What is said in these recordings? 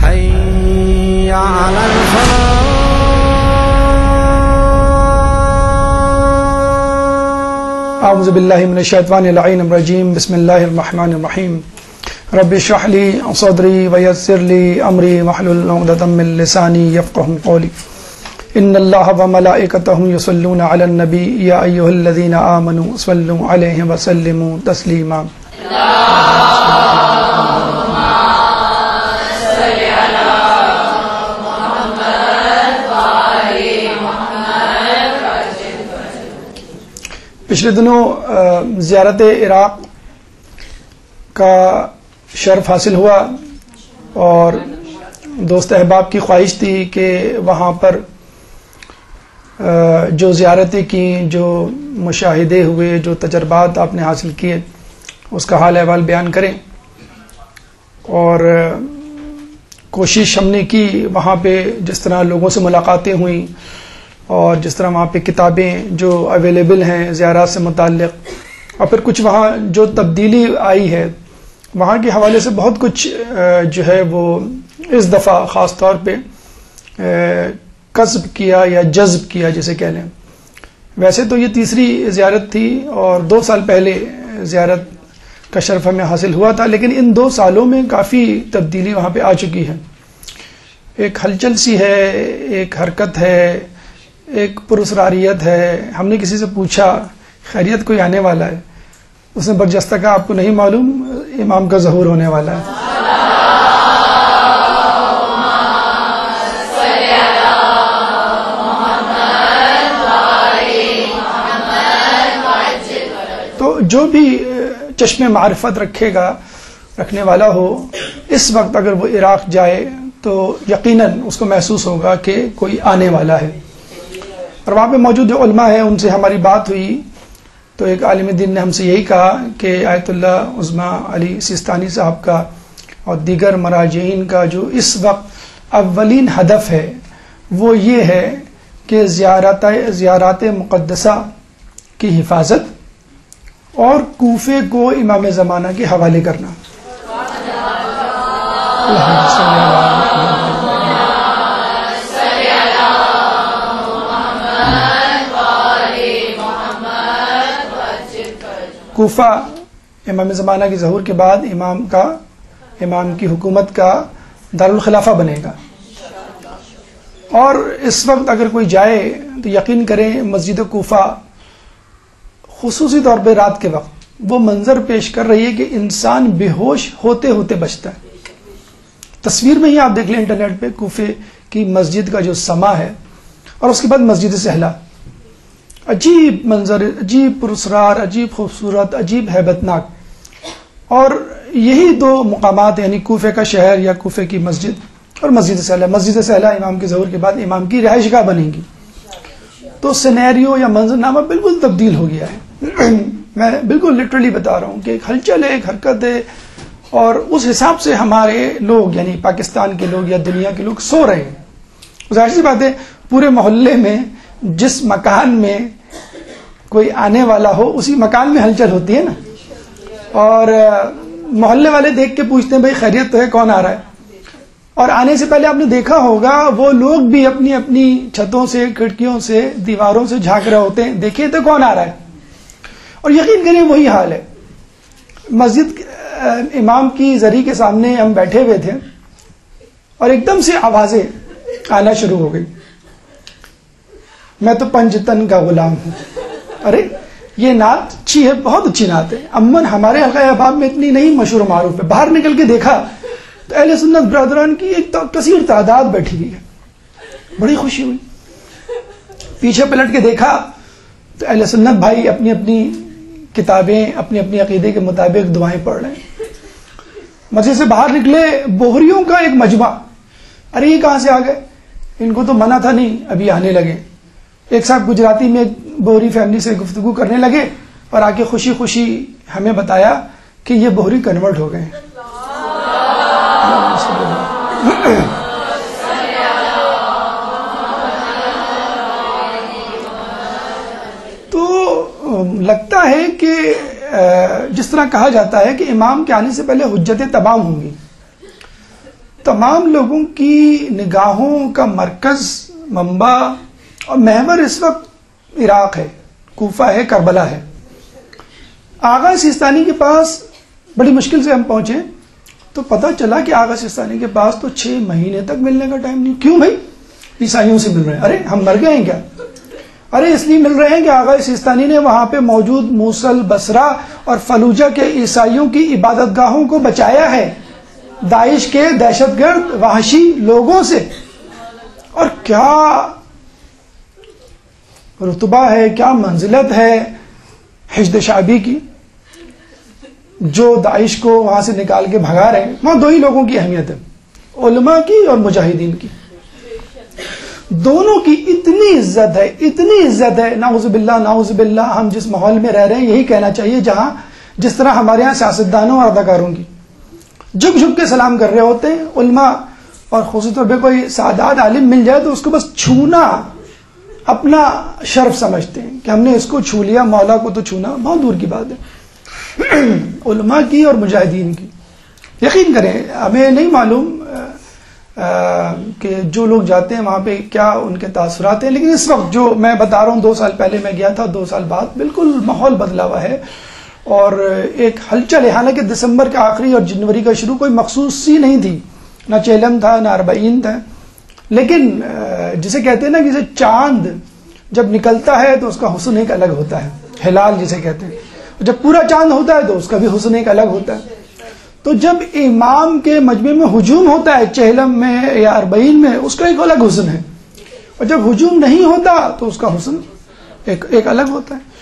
حي على الفلاح. اعوذ باللہ من الشیطان اللعین الرجیم. بسم اللہ الرحمن الرحیم. رب اشرح لی صدری ویسر لی امری واحلل عقدۃ من لسانی یفقهوا قولی. ان اللہ وملائکتہ یصلون علی النبی یا ایھا الذین آمنوا صلوا علیہ وسلموا تسلیما. پچھلے دنوں زیارت عراق کا شرف حاصل ہوا اور دوست احباب کی خواہش تھی کہ وہاں پر جو زیارتیں کی، جو مشاہدے ہوئے، جو تجربات آپ نے حاصل کیے، اس کا حال احوال بیان کریں. اور کوشش ہم نے کی وہاں پہ جس طرح لوگوں سے ملاقاتیں ہوئیں اور جس طرح وہاں پہ کتابیں جو اویلیبل ہیں زیارات سے متعلق، اور پھر کچھ وہاں جو تبدیلی آئی ہے وہاں کے حوالے سے بہت کچھ جو ہے وہ اس دفعہ خاص طور پہ کسب کیا یا جذب کیا جسے کہہ لیں. ویسے تو یہ تیسری زیارت تھی اور 2 سال پہلے زیارت کا شرف ہمیں حاصل ہوا تھا، لیکن ان 2 سالوں میں کافی تبدیلی وہاں پہ آ چکی ہے. ایک ہلچل سی ہے، ایک حرکت ہے، ایک پراسراریت ہے. ہم نے کسی سے پوچھا خیریت کوئی آنے والا ہے، اس نے برجستہ کہا آپ کو نہیں معلوم امام کا ظہور ہونے والا ہے. تو جو بھی چشم معرفت رکھنے والا ہو، اس وقت اگر وہ عراق جائے تو یقیناً اس کو محسوس ہوگا کہ کوئی آنے والا ہے. اور وہاں پہ موجود جو علماء ہیں ان سے ہماری بات ہوئی تو ایک عالم دین نے ہم سے یہی کہا کہ آیت اللہ عظمیٰ علی سیستانی صاحب کا اور دیگر مراجعین کا جو اس وقت اولین ہدف ہے وہ یہ ہے کہ زیارات مقدسہ کی حفاظت اور کوفے کو امام زمانہ کے حوالے کرنا. کوفہ امام زمانہ کے ظہور کے بعد امام کی حکومت کا دارالخلافہ بنے گا. اور اس وقت اگر کوئی جائے تو یقین کریں مسجد کوفہ خصوصی طور پہ رات کے وقت وہ منظر پیش کر رہی ہے کہ انسان بے ہوش ہوتے ہوتے بچتا ہے. تصویر میں ہی آپ دیکھ لیں انٹرنیٹ پہ کوفے کی مسجد کا جو سما ہے، اور اس کے بعد مسجد سہلا. عجیب منظر، عجیب پراسرار، عجیب خوبصورت، عجیب ہیبت ناک. اور یہی 2 مقامات یعنی کوفے کا شہر یا کوفے کی مسجد اور مسجد سہلا. مسجد سہلا امام کے ظہور کے بعد امام کی رہائش گاہ بنے گی. تو سینیریو یا منظرنامہ بالکل تبدیل ہو گیا ہے. میں بالکل لٹرلی بتا رہا ہوں کہ ایک ہلچل ہے، ایک حرکت ہے، اور اس حساب سے ہمارے لوگ یعنی پاکستان کے لوگ یا دنیا کے لوگ سو رہے ہیں. ظاہر سی بات ہے پورے محلے میں جس مکان میں کوئی آنے والا ہو اسی مکان میں ہلچل ہوتی ہے نا. اور محلے والے دیکھ کے پوچھتے ہیں بھائی خیریت تو ہے، کون آ رہا ہے. اور آنے سے پہلے آپ نے دیکھا ہوگا وہ لوگ بھی اپنی اپنی چھتوں سے، کھڑکیوں سے، دیواروں سے جھانک رہے ہوتے ہیں دیکھیے تو کون آ رہا ہے. اور یقین کریں وہی حال ہے. مسجد امام کی زری کے سامنے ہم بیٹھے ہوئے تھے اور ایک دم سے آوازیں آنا شروع ہو گئی. میں تو پنجتن کا غلام ہوں. ارے یہ نعت اچھی ہے، بہت اچھی نعت ہے، امن ہمارے حلقہ احباب میں اتنی نہیں مشہور و معروف ہے. باہر نکل کے دیکھا تو اہل سنت برادران کی ایک کثیر تعداد بیٹھی ہوئی ہے. بڑی خوشی ہوئی. پیچھے پلٹ کے دیکھا تو اہل سنت بھائی اپنی اپنی کتابیں اپنے اپنے عقیدے کے مطابق دعائیں پڑھ رہے ہیں. مسجد سے باہر نکلے بوہریوں کا ایک مجمع. ارے یہ کہاں سے آ گئے؟ ان کو تو منع تھا نہیں، ابھی آنے لگے. ایک صاحب گجراتی میں بوہری فیملی سے گفتگو کرنے لگے اور آ کے خوشی خوشی ہمیں بتایا کہ یہ بوہری کنورٹ ہو گئے ہیں. تو لگتا ہے کہ جس طرح کہا جاتا ہے کہ امام کے آنے سے پہلے حجتیں تمام ہوں گی، تمام لوگوں کی نگاہوں کا مرکز، منبع اور محور اس وقت عراق ہے، کوفہ ہے، کربلا ہے۔ آغا سیستانی کے پاس بڑی مشکل سے ہم پہنچے تو پتہ چلا کہ آغا سیستانی کے پاس تو 6 مہینے تک ملنے کا ٹائم نہیں۔ کیوں بھائی؟ عیسائیوں سے مل رہے ہیں۔ ارے ہم مر گئے ہیں کیا؟ ارے اس لیے مل رہے ہیں کہ آغا سیستانی نے وہاں پہ موجود موصل، بصرہ اور فلوجہ کے عیسائیوں کی عبادت گاہوں کو بچایا ہے داعش کے دہشت گرد وحشی لوگوں سے۔ اور کیا رتبہ ہے، کیا منزلت ہے حشد شعبی کی، جو داعش کو وہاں سے نکال کے بھگا رہے ہیں۔ وہاں 2 ہی لوگوں کی اہمیت ہے، علماء کی اور مجاہدین کی۔ دونوں کی اتنی عزت ہے، اتنی عزت ہے، نعوذ باللہ نعوذ باللہ۔ ہم جس ماحول میں رہ رہے ہیں یہی کہنا چاہیے جہاں جس طرح ہمارے یہاں سیاستدانوں اور اداکاروں کی جھک جھک کے سلام کر رہے ہوتے ہیں علماء، اور خصوصی طور پہ کوئی سعادت عالم مل جائے تو اس کو بس چھونا اپنا شرف سمجھتے ہیں کہ ہم نے اس کو چھو لیا، مولا کو تو چھونا بہت دور کی بات ہے۔ علماء کی اور مجاہدین کی یقین کریں، ہمیں نہیں معلوم کہ جو لوگ جاتے ہیں وہاں پہ کیا ان کے تاثرات ہیں، لیکن اس وقت جو میں بتا رہا ہوں 2 سال پہلے میں گیا تھا، 2 سال بعد بالکل ماحول بدلا ہوا ہے اور ایک ہلچل ہے۔ حالانکہ دسمبر کا آخری اور جنوری کا شروع کوئی مخصوص سی نہیں تھی، نہ چیلم تھا نہ اربعین تھا، لیکن جسے کہتے ہیں نا، جسے چاند جب نکلتا ہے تو اس کا حسن ایک الگ ہوتا ہے، ہلال جسے کہتے ہیں، جب پورا چاند ہوتا ہے تو اس کا بھی حسن ایک الگ ہوتا ہے۔ تو جب امام کے مجمع میں ہجوم ہوتا ہے چہلم میں یا اربعین میں، اس کا ایک الگ حسن ہے، اور جب ہجوم نہیں ہوتا تو اس کا حسن ایک الگ ہوتا ہے۔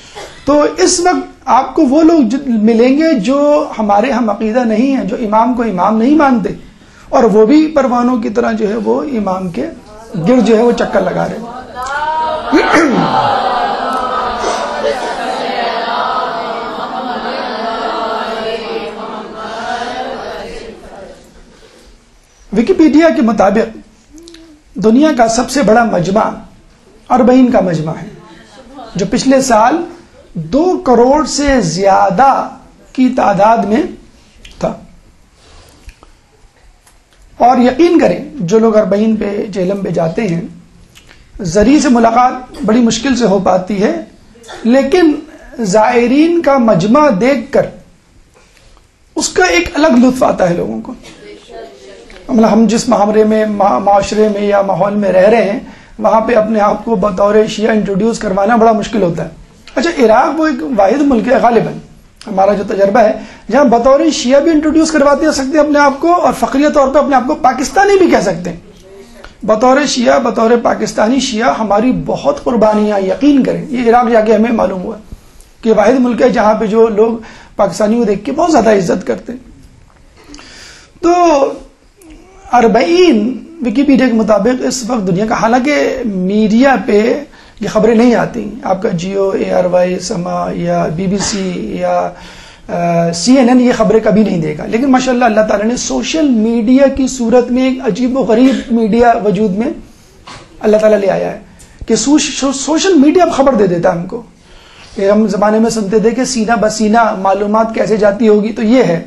تو اس وقت آپ کو وہ لوگ ملیں گے جو ہمارے ہم عقیدہ نہیں ہیں، جو امام کو امام نہیں مانتے، اور وہ بھی پروانوں کی طرح جو ہے وہ امام کے گرد جو ہے وہ چکر لگا رہے ہیں۔ ویکیپیڈیا کے مطابق دنیا کا سب سے بڑا مجمع اربعین کا مجمع ہے، جو پچھلے سال 2 کروڑ سے زیادہ کی تعداد میں تھا۔ اور یقین کریں جو لوگ اربعین پہ جہلم پہ جاتے ہیں، ذریعے سے ملاقات بڑی مشکل سے ہو پاتی ہے، لیکن زائرین کا مجمع دیکھ کر اس کا ایک الگ لطف آتا ہے لوگوں کو۔ مطلب ہم جس معاشرے میں یا ماحول میں رہ رہے ہیں وہاں پہ اپنے آپ کو بطور شیعہ انٹروڈیوس کروانا بڑا مشکل ہوتا ہے۔ اچھا، عراق وہ ایک واحد ملک ہے غالباً، ہمارا جو تجربہ ہے، جہاں بطور شیعہ بھی انٹروڈیوس کرواتے سکتے ہیں اپنے آپ کو، اور فخریہ طور پہ اپنے آپ کو پاکستانی بھی کہہ سکتے ہیں۔ بطور شیعہ، بطور پاکستانی شیعہ ہماری بہت قربانیاں، یقین کریں، یہ عراق جا کے ہمیں معلوم ہوا کہ واحد ملک ہے جہاں پہ جو لوگ پاکستانی کو دیکھ کے بہت زیادہ عزت کرتے ہیں۔ تو اربعین ویکیپیڈیا کے مطابق اس وقت دنیا کا، حالانکہ میڈیا پہ یہ خبریں نہیں آتی، آپ کا جیو، ARY، سما یا BBC یا CNN یہ خبریں کبھی نہیں دے گا، لیکن ماشاءاللہ اللہ تعالیٰ نے سوشل میڈیا کی صورت میں ایک عجیب و غریب میڈیا وجود میں اللہ تعالیٰ لے آیا ہے کہ سوشل میڈیا خبر دے دیتا ہے ہم کو۔ ہم زمانے میں سنتے تھے کہ سینہ بسینہ معلومات کیسے جاتی ہوگی، تو یہ ہے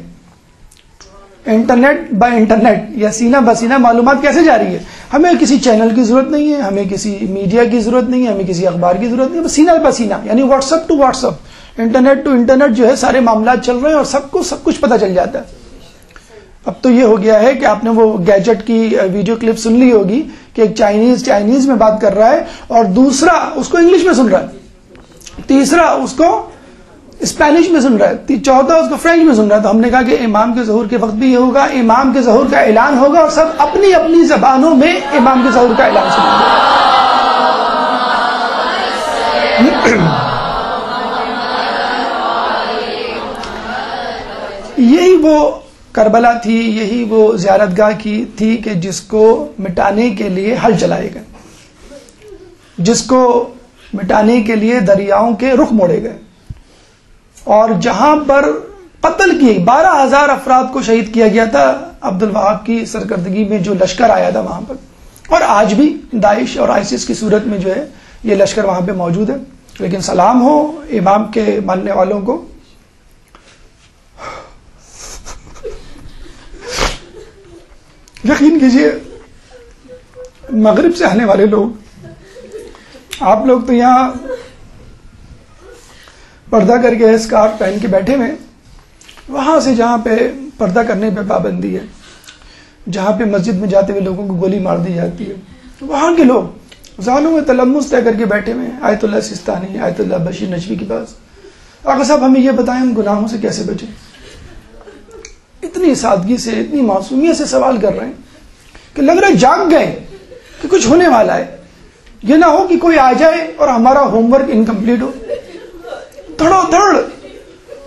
انٹرنیٹ بائی انٹرنیٹ، یا سینہ بسینہ معلومات کیسے جا رہی ہے۔ ہمیں کسی چینل کی ضرورت نہیں ہے، ہمیں کسی میڈیا کی ضرورت نہیں ہے، ہمیں کسی اخبار کی ضرورت نہیں ہے، بس سینہ بسینہ، یعنی WhatsApp to WhatsApp, internet to internet جو ہے سارے معاملات چل رہے ہیں اور سب کچھ پتہ چل جاتا ہے۔ اب تو یہ ہو گیا ہے کہ آپ نے وہ گیجٹ کی ویڈیو کلپ سن لی ہوگی کہ ایک چائنیز میں بات کر رہا ہے اور دوسرا اس کو انگلش میں سن رہا ہے، تیسرا اس کو اسپینش میں سن رہا ہے، چوتھا اس کو فرینچ میں سن رہا ہے۔ تو ہم نے کہا کہ امام کے ظہور کے وقت بھی یہ ہوگا، امام کے ظہور کا اعلان ہوگا اور سب اپنی اپنی زبانوں میں امام کے ظہور کا اعلان سنیں گے۔ یہی وہ کربلا تھی، یہی وہ زیارت گاہ کی تھی کہ جس کو مٹانے کے لیے حل چلائے گئے، جس کو مٹانے کے لیے دریاؤں کے رخ موڑے گئے، اور جہاں پر قتل کی 12,000 افراد کو شہید کیا گیا تھا عبد الوہاب کی سرکردگی میں جو لشکر آیا تھا وہاں پر، اور آج بھی داعش اور ISIS کی صورت میں جو ہے یہ لشکر وہاں پہ موجود ہے۔ لیکن سلام ہو امام کے ماننے والوں کو، یقین کیجئے مغرب سے آنے والے لوگ، آپ لوگ تو یہاں پردہ کر کے اسکارف پہن کے بیٹھے ہوئے، وہاں سے جہاں پہ پردہ کرنے پہ پابندی ہے، جہاں پہ مسجد میں جاتے ہوئے لوگوں کو گولی مار دی جاتی ہے، وہاں کے لوگ زانوں میں تلمس طے کر کے بیٹھے ہوئے ہیں آیت اللہ سستانی، آیت اللہ بشیر نجوی کے پاس. آقا صاحب ہمیں یہ بتائیں ہم گناہوں سے کیسے بچیں؟ اتنی سادگی سے، اتنی معصومیت سے سوال کر رہے ہیں کہ لگ رہا ہے جاگ گئے کہ کچھ ہونے والا ہے. یہ نہ ہو کہ کوئی آ جائے اور ہمارا ہوم ورک انکمپلیٹ ہو. دھڑو دھڑ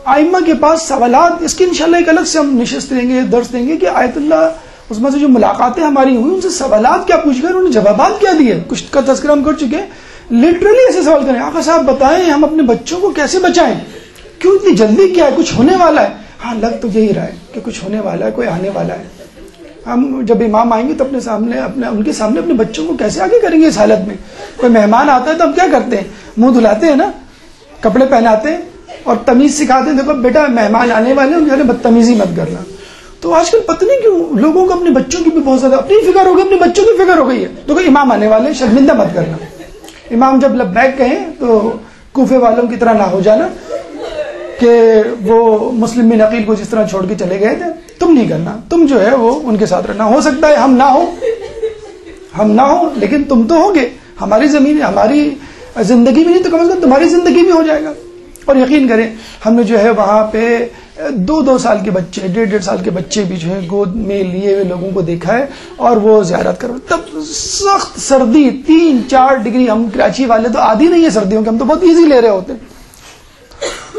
آئمہ کے پاس سوالات، اس کی انشاءاللہ ایک الگ سے ہم نشست دیں گے، درس دیں گے کہ آیت اللہ اس میں سے جو ملاقاتیں ہماری ہوئی ان سے سوالات کیا پوچھ گئے، انہوں نے جوابات کیا دیے. کچھ کا تذکرہ ہم کر چکے ہیں. لٹرلی ایسے سوال کریں آقا صاحب بتائیں ہم اپنے بچوں کو کیسے بچائیں، کیوں اتنی جلدی کیا ہے، کچھ ہونے والا ہے. ہاں لگ تو یہی رہا ہے کہ کچھ ہونے والا ہے، کوئی آنے والا ہے. ہم جب امام آئیں گے تو اپنے سامنے ان کے سامنے اپنے بچوں کو کیسے آگے کریں گے اس حالت میں. کوئی مہمان آتا ہے تو ہم کیا کرتے ہیں، منہ دھلاتے ہیں نا، کپڑے پہناتے ہیں اور تمیز سکھاتے ہیں، دیکھو بیٹا مہمان آنے والے ہیں، ان بدتمیزی مت کرنا. تو آج کل پتہ نہیں کیوں لوگوں کو اپنے بچوں کی بھی بہت زیادہ اپنی فکر ہو گئی، اپنے بچوں کی فکر ہو گئی ہے. دیکھو امام آنے والے، شرمندہ مت کرنا. امام جب لبیک کہیں تو کوفے والوں کی طرح نہ ہو جانا کہ وہ مسلم بن عقیل کو جس طرح چھوڑ کے چلے گئے تھے، تم نہیں کرنا. تم جو ہے وہ ان کے ساتھ رہنا. ہو سکتا ہے ہم نہ ہو لیکن تم تو ہوگے. ہماری زمین، ہماری زندگی میں نہیں تو کم از کم تمہاری زندگی میں ہو جائے گا. اور یقین کریں ہم نے جو ہے وہاں پہ 2 سال کے بچے، 1.5 سال کے بچے بھی جو ہے گود میں لیے ہوئے لوگوں کو دیکھا ہے اور وہ زیارت کرو. تب سخت سردی 3-4 ڈگری. ہم کراچی والے تو عادی نہیں ہے سردیوں کے، ہم تو بہت ایزی لے رہے ہوتے.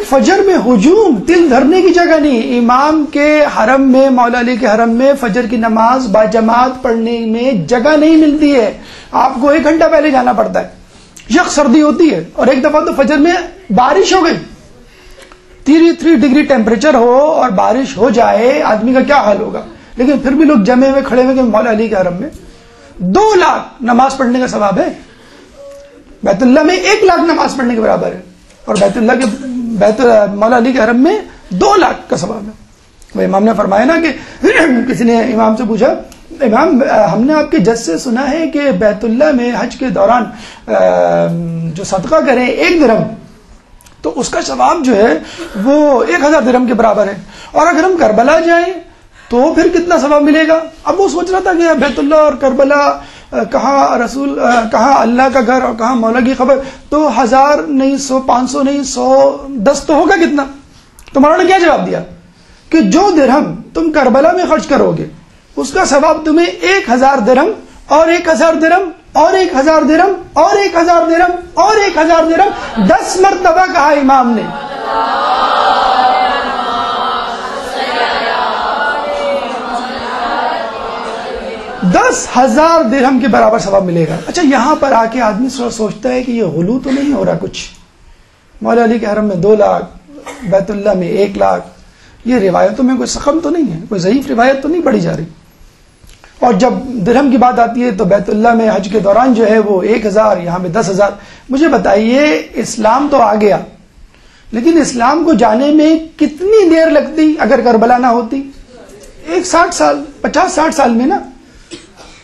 فجر میں ہجوم، دل دھرنے کی جگہ نہیں. امام کے حرم میں، مولا علی کے حرم میں فجر کی نماز باجماعت پڑھنے میں جگہ نہیں ملتی ہے. آپ کو 1 گھنٹہ پہلے جانا پڑتا ہے. یک سردی ہوتی ہے اور ایک دفعہ تو فجر میں بارش ہو گئی، 3 ڈگری ٹیمپریچر ہو اور بارش ہو جائے، آدمی کا کیا حال ہوگا. لیکن پھر بھی لوگ جمے ہوئے کھڑے ہوئے کہ مولا علی کے حرم میں 2 لاکھ نماز پڑھنے کا ثواب ہے. بیت اللہ میں 1 لاکھ نماز پڑھنے کے برابر ہے اور مولا علی کے حرم میں 2 لاکھ کا ثواب ہے. وہ امام نے فرمایا نا کہ کسی نے امام سے پوچھا، امام ہم نے آپ کے جج سے سنا ہے کہ بیت اللہ میں حج کے دوران جو صدقہ کریں 1 درہم تو اس کا ثواب جو ہے وہ 1000 درہم کے برابر ہے، اور اگر ہم کربلا جائیں تو پھر کتنا ثواب ملے گا. اب وہ سوچ رہا تھا کہ بیت اللہ اور کربلا کہاں اللہ کا گھر اور کہاں مولا کی خبر. تو 1000 نہیں 100 500 نہیں 110 تو ہوگا کتنا. تو مولانا نے کیا جواب دیا کہ جو درہم تم کربلا میں خرچ کرو گے اس کا ثواب تمہیں 1000 درہم اور 1000 درہم اور 1000 درہم اور 1000 درہم اور 1000 درہم 10 مرتبہ کہا امام نے. 10,000 درہم کے برابر ثواب ملے گا. اچھا یہاں پر آ کے آدمی سوچتا ہے کہ یہ غلو تو نہیں ہو رہا کچھ. مولا علی کے حرم میں 2 لاکھ، بیت اللہ میں 1 لاکھ. یہ روایتوں میں کوئی سخم تو نہیں ہے، کوئی ضعیف روایت تو نہیں پڑھی جا رہی. اور جب درہم کی بات آتی ہے تو بیت اللہ میں حج کے دوران جو ہے وہ 1000، یہاں پہ 10,000. مجھے بتائیے اسلام تو آ گیا لیکن اسلام کو جانے میں کتنی دیر لگتی اگر کربلا نہ ہوتی؟ 60 سال، 50-60 سال میں نا.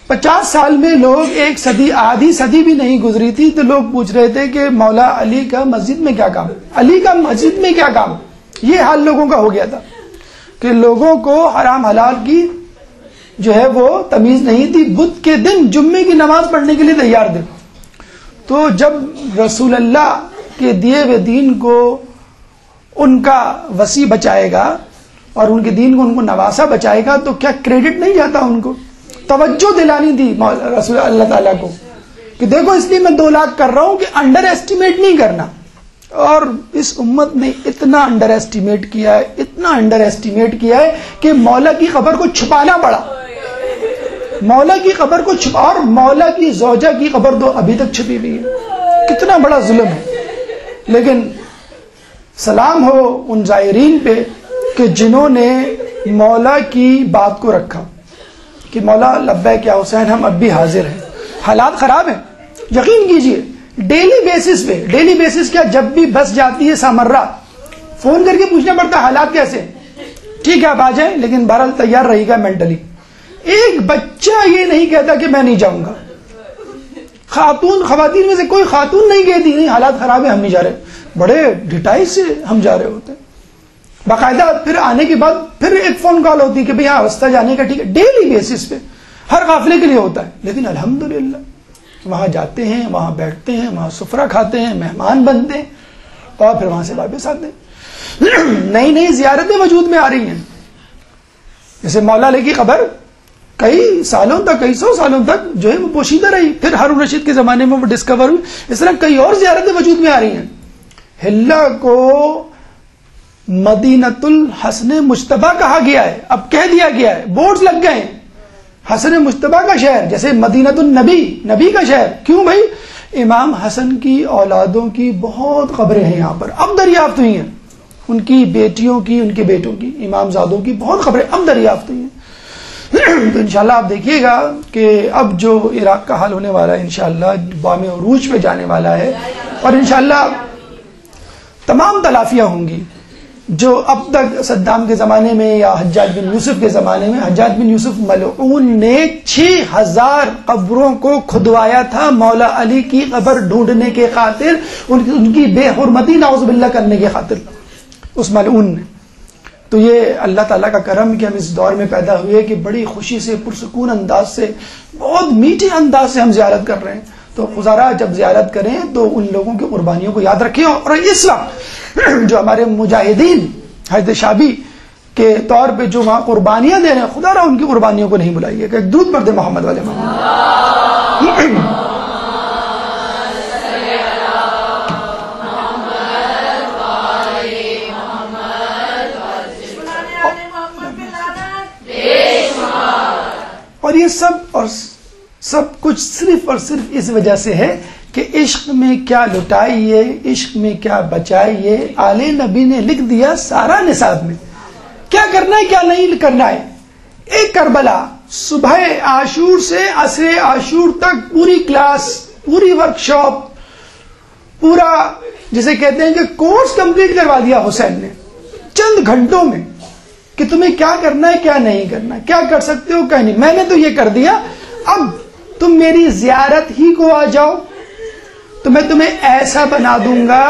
50 سال میں لوگ 1 صدی، آدھی صدی بھی نہیں گزری تھی تو لوگ پوچھ رہے تھے کہ مولا علی کا مسجد میں کیا کام، علی کا مسجد میں کیا کام. یہ حال لوگوں کا ہو گیا تھا کہ لوگوں کو حرام حلال کی جو ہے وہ تمیز نہیں تھی. بدھ کے دن جمعے کی نماز پڑھنے کے لیے تیار تھے. تو جب رسول اللہ کے دیے ہوئے دین کو ان کا وسیع بچائے گا اور ان کے دین کو ان کو نواسا بچائے گا تو کیا کریڈٹ نہیں جاتا ان کو؟ توجہ دلانی تھی رسول اللہ تعالیٰ کو کہ دیکھو اس لیے میں 2 لاکھ کر رہا ہوں کہ انڈر ایسٹیمیٹ نہیں کرنا. اور اس امت نے اتنا انڈر ایسٹیمیٹ کیا ہے، اتنا انڈر ایسٹیمیٹ کیا ہے کہ مولا کی خبر کو چھپانا پڑا. مولا کی خبر کو چھپا، اور مولا کی زوجہ کی خبر تو ابھی تک چھپی ہوئی ہے. کتنا بڑا ظلم ہے. لیکن سلام ہو ان زائرین پہ کہ جنہوں نے مولا کی بات کو رکھا کہ مولا لبیک یا حسین ہم اب بھی حاضر ہیں. حالات خراب ہیں یقین کیجئے. ڈیلی بیسس کیا، جب بھی بس جاتی ہے سامرہ فون کر کے پوچھنا پڑتا حالات کیسے. ٹھیک ہے آپ آ جائیں لیکن بہرحال تیار رہے گا مینٹلی. ایک بچہ یہ نہیں کہتا کہ میں نہیں جاؤں گا. خواتین میں سے کوئی خاتون نہیں کہتی نہیں حالات خراب ہے ہم نہیں جا رہے. بڑے ڈٹائی سے ہم جا رہے ہوتے ہیں باقاعدہ. پھر آنے کے بعد پھر ایک فون کال ہوتی کہ بھئی ہاں راستہ جانے کا ٹھیک ہے, ڈیلی بیسس پہ ہر قافلے کے لیے ہوتا ہے. لیکن الحمدللہ وہاں جاتے ہیں, وہاں بیٹھتے ہیں, وہاں سفرہ کھاتے ہیں, مہمان بنتے ہیں اور پھر وہاں سے واپس آتے ہیں. نئی نئی زیارتیں وجود میں آ رہی ہیں. جیسے مولا علی کی قبر کئی سالوں تک, کئی سو سالوں تک جو ہے وہ پوشیدہ رہی, پھر ہارون رشید کے زمانے میں وہ ڈسکور ہوئی. اس طرح کئی اور زیارتیں وجود میں آ رہی ہیں. ہلا کو مدینۃ الحسن مجتبیٰ کہا گیا ہے, اب کہہ دیا گیا ہے, بورڈز لگ گئے ہیں, حسن مجتبیٰ کا شہر, جیسے مدینۃ النبی, نبی کا شہر. کیوں بھائی؟ امام حسن کی اولادوں کی بہت قبریں ہیں یہاں پر, اب دریافت ہوئی ہیں. ان کی بیٹیوں کی, ان کے بیٹوں کی, امام زادوں کی بہت خبریں اب دریافت ہوئی ہیں. تو انشاءاللہ آپ دیکھیے گا کہ اب جو عراق کا حال ہونے والا ہے انشاءاللہ بام عروج پہ جانے والا ہے, اور انشاءاللہ تمام تلافیاں ہوں گی جو اب تک صدام کے زمانے میں یا حجاج بن یوسف کے زمانے میں. حجاج بن یوسف ملعون نے 6000 قبروں کو کھدوایا تھا مولا علی کی قبر ڈھونڈنے کے خاطر, ان کی بے حرمتی نعوذ باللہ کرنے کے خاطر, اس ملعون نے. تو یہ اللہ تعالیٰ کا کرم کہ ہم اس دور میں پیدا ہوئے کہ بڑی خوشی سے, پرسکون انداز سے, بہت میٹھے انداز سے ہم زیارت کر رہے ہیں. تو خزارہ جب زیارت کریں تو ان لوگوں کی قربانیوں کو یاد رکھیں. اور اس وقت جو ہمارے مجاہدین حضرت شابی کے طور پہ جو وہاں قربانیاں دے رہے ہیں, خدا رہا ان کی قربانیوں کو نہیں بلائیے کہ ایک درود پڑھ دے محمد والے محمد. اور یہ سب کچھ صرف اور صرف اس وجہ سے ہے کہ عشق میں کیا لٹائیے, عشق میں کیا بچائیے, آل نبی نے لکھ دیا سارا نصاب میں. کیا کرنا ہے کیا نہیں کرنا ہے. ایک کربلا صبح عاشور سے عصر عاشور تک پوری کلاس, پوری ورکشاپ, پورا جسے کہتے ہیں کہ کورس کمپلیٹ کروا دیا حسین نے چند گھنٹوں میں کہ تمہیں کیا کرنا ہے کیا نہیں کرنا, کیا کر سکتے ہو کیا نہیں. میں نے تو یہ کر دیا, اب تم میری زیارت ہی کو آ جاؤ تو میں تمہیں ایسا بنا دوں گا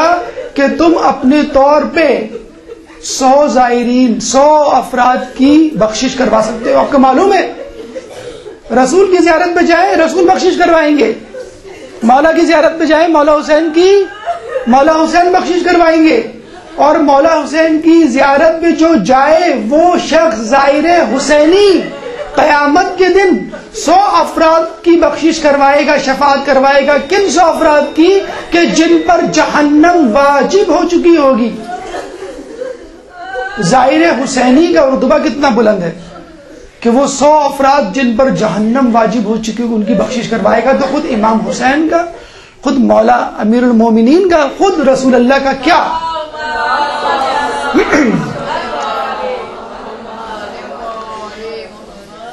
کہ تم اپنے طور پہ 100 زائرین, 100 افراد کی بخشش کروا سکتے ہو. آپ کو معلوم ہے رسول کی زیارت پہ جائیں رسول بخشش کروائیں گے, مولا کی زیارت پہ جائیں مولا حسین بخشش کروائیں گے, اور مولا حسین کی زیارت پہ جو جائے وہ شخص زائر حسینی قیامت کے دن 100 افراد کی بخشش کروائے گا, شفاعت کروائے گا. کن 100 افراد کی؟ کہ جن پر جہنم واجب ہو چکی ہوگی. زائر حسینی کا رتبہ کتنا بلند ہے کہ وہ 100 افراد جن پر جہنم واجب ہو چکی ہوگی ان کی بخشش کروائے گا. تو خود امام حسین کا, خود مولا امیر المومنین کا, خود رسول اللہ کا کیا.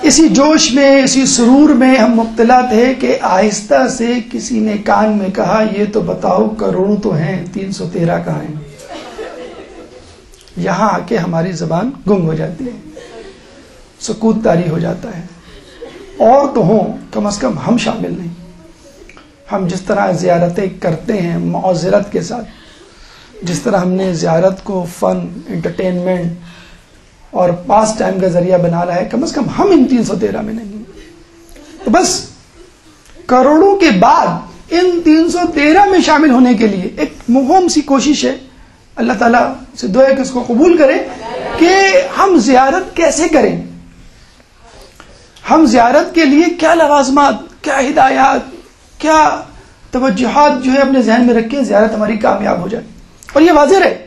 اسی جوش میں, اسی سرور میں ہم مبتلا تھے کہ آہستہ سے کسی نے کان میں کہا یہ تو بتاؤ کروڑوں تو ہیں 313 کہاں ہیں. یہاں آ کے ہماری زبان گم ہو جاتی ہے, سکوت طاری ہو جاتا ہے. اور تو ہوں کم از کم ہم شامل نہیں. ہم جس طرح زیارتیں کرتے ہیں معذرت کے ساتھ, جس طرح ہم نے زیارت کو فن, انٹرٹینمنٹ اور پاس ٹائم کا ذریعہ بنا رہا ہے, کم از کم ہم ان 313 میں نہیں. تو بس کروڑوں کے بعد ان 313 میں شامل ہونے کے لیے ایک مہم سی کوشش ہے. اللہ تعالیٰ سے دعا ہے کہ اس کو قبول کرے کہ ہم زیارت کیسے کریں, ہم زیارت کے لیے کیا لوازمات, کیا ہدایات, کیا توجہات جو ہے اپنے ذہن میں رکھیں, زیارت ہماری کامیاب ہو جائے. اور یہ واضح رہے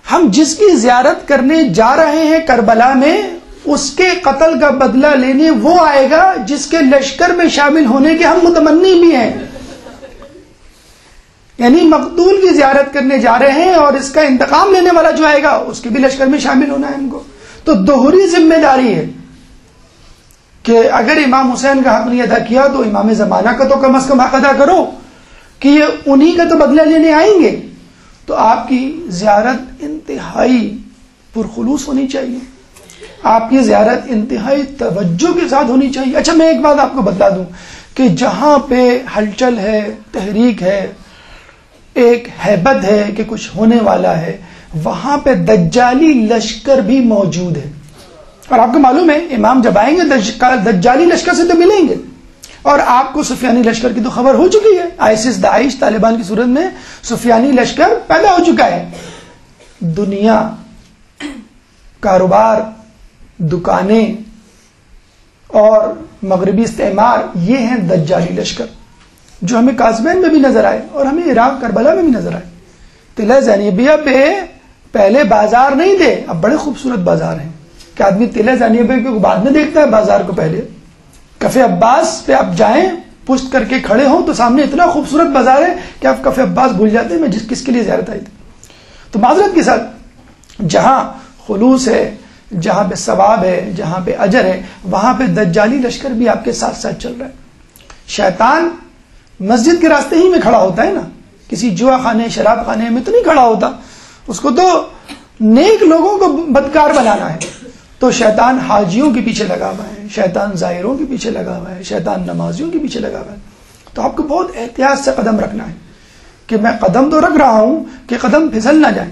ہم جس کی زیارت کرنے جا رہے ہیں کربلا میں, اس کے قتل کا بدلہ لینے وہ آئے گا جس کے لشکر میں شامل ہونے کے ہم متمنی بھی ہیں. یعنی مقتول کی زیارت کرنے جا رہے ہیں اور اس کا انتقام لینے والا جو آئے گا اس کے بھی لشکر میں شامل ہونا ہے ہم کو. تو دوہری ذمہ داری ہے کہ اگر امام حسین کا حق نہیں ادا کیا تو امام زمانہ کا تو کم از کم حق ادا کرو کہ یہ انہی کا تو بدلہ لینے آئیں گے. تو آپ کی زیارت انتہائی پرخلوص ہونی چاہیے, آپ کی زیارت انتہائی توجہ کے ساتھ ہونی چاہیے. اچھا میں ایک بات آپ کو بتا دوں کہ جہاں پہ ہلچل ہے، تحریک ہے، ایک ہیبت ہے کہ کچھ ہونے والا ہے، وہاں پہ دجالی لشکر بھی موجود ہے. اور آپ کو معلوم ہے امام جب آئیں گے دجالی لشکر سے تو ملیں گے. اور آپ کو سفیانی لشکر کی تو خبر ہو چکی ہے. آئسس، داعش، طالبان کی صورت میں سفیانی لشکر پیدا ہو چکا ہے. دنیا، کاروبار، دکانیں اور مغربی استعمار، یہ ہیں دجالی لشکر جو ہمیں قازوین میں بھی نظر آئے اور ہمیں عراق کربلا میں بھی نظر آئے. قلعہ زینبیہ پہ پہلے بازار نہیں تھے، اب بڑے خوبصورت بازار ہیں کہ آدمی قلعہ زینبیہ کو بعد میں دیکھتا ہے بازار کو پہلے. کفے عباس پہ آپ جائیں، پشت کر کے کھڑے ہوں تو سامنے اتنا خوبصورت بازار ہے کہ آپ کفے عباس بھول جاتے ہیں میں کس کے لیے زیارت آئی تھی. تو معذرت کے ساتھ جہاں خلوص ہے، جہاں پہ ثواب ہے، جہاں پہ اجر ہے، وہاں پہ دجالی لشکر بھی آپ کے ساتھ ساتھ چل رہا ہے. شیطان مسجد کے راستے ہی میں کھڑا ہوتا ہے نا، کسی جوا خانے، شراب خانے میں تو نہیں کھڑا ہوتا. اس کو تو نیک لوگوں کو بدکار بنانا ہے. تو شیطان حاجیوں کے پیچھے لگا ہوا ہے، شیطان زائروں کے پیچھے لگا ہوا ہے، شیطان نمازیوں کے پیچھے لگا ہوا ہے. تو آپ کو بہت احتیاط سے قدم رکھنا ہے کہ میں قدم تو رکھ رہا ہوں کہ قدم پھسل نہ جائیں.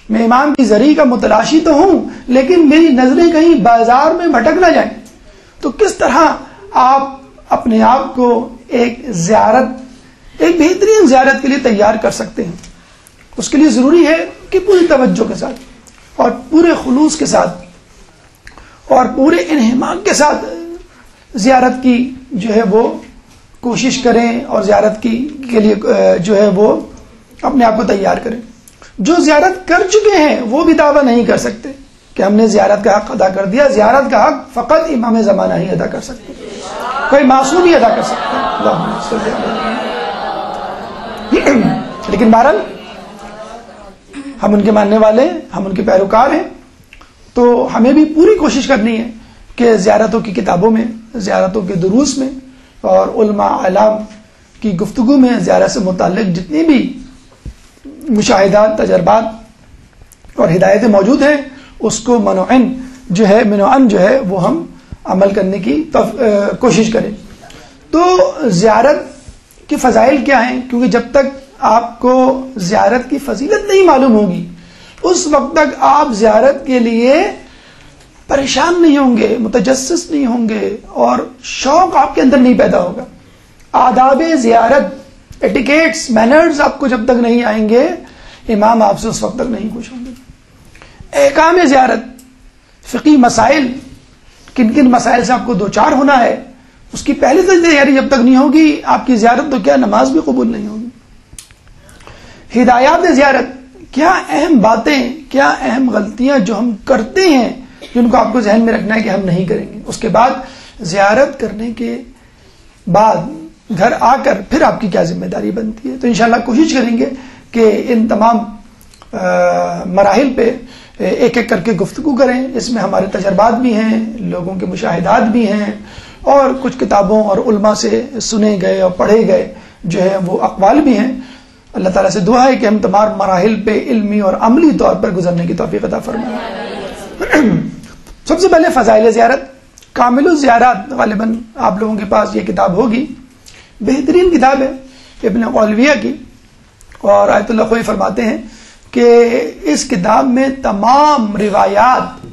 میں امام کی زری کا متلاشی تو ہوں لیکن میری نظریں کہیں بازار میں بھٹک نہ جائیں. تو کس طرح آپ اپنے آپ کو ایک بہترین زیارت کے لیے تیار کر سکتے ہیں؟ اس کے لیے ضروری ہے کہ پوری توجہ کے ساتھ اور پورے خلوص کے ساتھ اور پورے انہماک کے ساتھ زیارت کی جو ہے وہ کوشش کریں اور زیارت کے لیے جو ہے وہ اپنے آپ کو تیار کریں. جو زیارت کر چکے ہیں وہ بھی دعویٰ نہیں کر سکتے کہ ہم نے زیارت کا حق ادا کر دیا. زیارت کا حق فقط امام زمانہ ہی ادا کر سکتے، کوئی معصوم ہی ادا کر سکتا. لیکن بہرحال ہم ان کے ماننے والے ہیں، ہم ان کے پیروکار ہیں، تو ہمیں بھی پوری کوشش کرنی ہے کہ زیارتوں کی کتابوں میں، زیارتوں کے دروس میں اور علماء اعلام کی گفتگو میں زیارت سے متعلق جتنی بھی مشاہدات، تجربات اور ہدایتیں موجود ہیں اس کو منوعن جو ہے وہ ہم عمل کرنے کی کوشش کریں. تو زیارت کے فضائل کیا ہیں؟ کیونکہ جب تک آپ کو زیارت کی فضیلت نہیں معلوم ہوگی اس وقت تک آپ زیارت کے لیے پریشان نہیں ہوں گے، متجسس نہیں ہوں گے اور شوق آپ کے اندر نہیں پیدا ہوگا. آداب زیارت، ایٹیکیٹس، مینرز آپ کو جب تک نہیں آئیں گے امام آپ سے اس وقت تک نہیں خوش ہوں گے. احکام زیارت، فقہی مسائل، کن کن مسائل سے آپ کو دوچار ہونا ہے، اس کی پہلے سے تیاری جب تک نہیں ہوگی آپ کی زیارت تو کیا نماز بھی قبول نہیں ہوگی. ہدایات زیارت، کیا اہم باتیں، کیا اہم غلطیاں جو ہم کرتے ہیں جن کو آپ کو ذہن میں رکھنا ہے کہ ہم نہیں کریں گے. اس کے بعد زیارت کرنے کے بعد گھر آ کر پھر آپ کی کیا ذمہ داری بنتی ہے. تو انشاءاللہ کوشش کریں گے کہ ان تمام مراحل پہ ایک ایک کر کے گفتگو کریں. اس میں ہمارے تجربات بھی ہیں، لوگوں کے مشاہدات بھی ہیں اور کچھ کتابوں اور علماء سے سنے گئے اور پڑھے گئے جو ہے وہ اقوال بھی ہیں. اللہ تعالیٰ سے دعا ہے کہ ہم تمام مراحل پہ علمی اور عملی طور پر گزرنے کی توفیق عطا فرمائے. سب سے پہلے فضائل زیارت. کامل الزیارات، غالباً آپ لوگوں کے پاس یہ کتاب ہوگی، بہترین کتاب ہے ابن قولویہ کی، اور آیت اللہ خوئی فرماتے ہیں کہ اس کتاب میں تمام روایات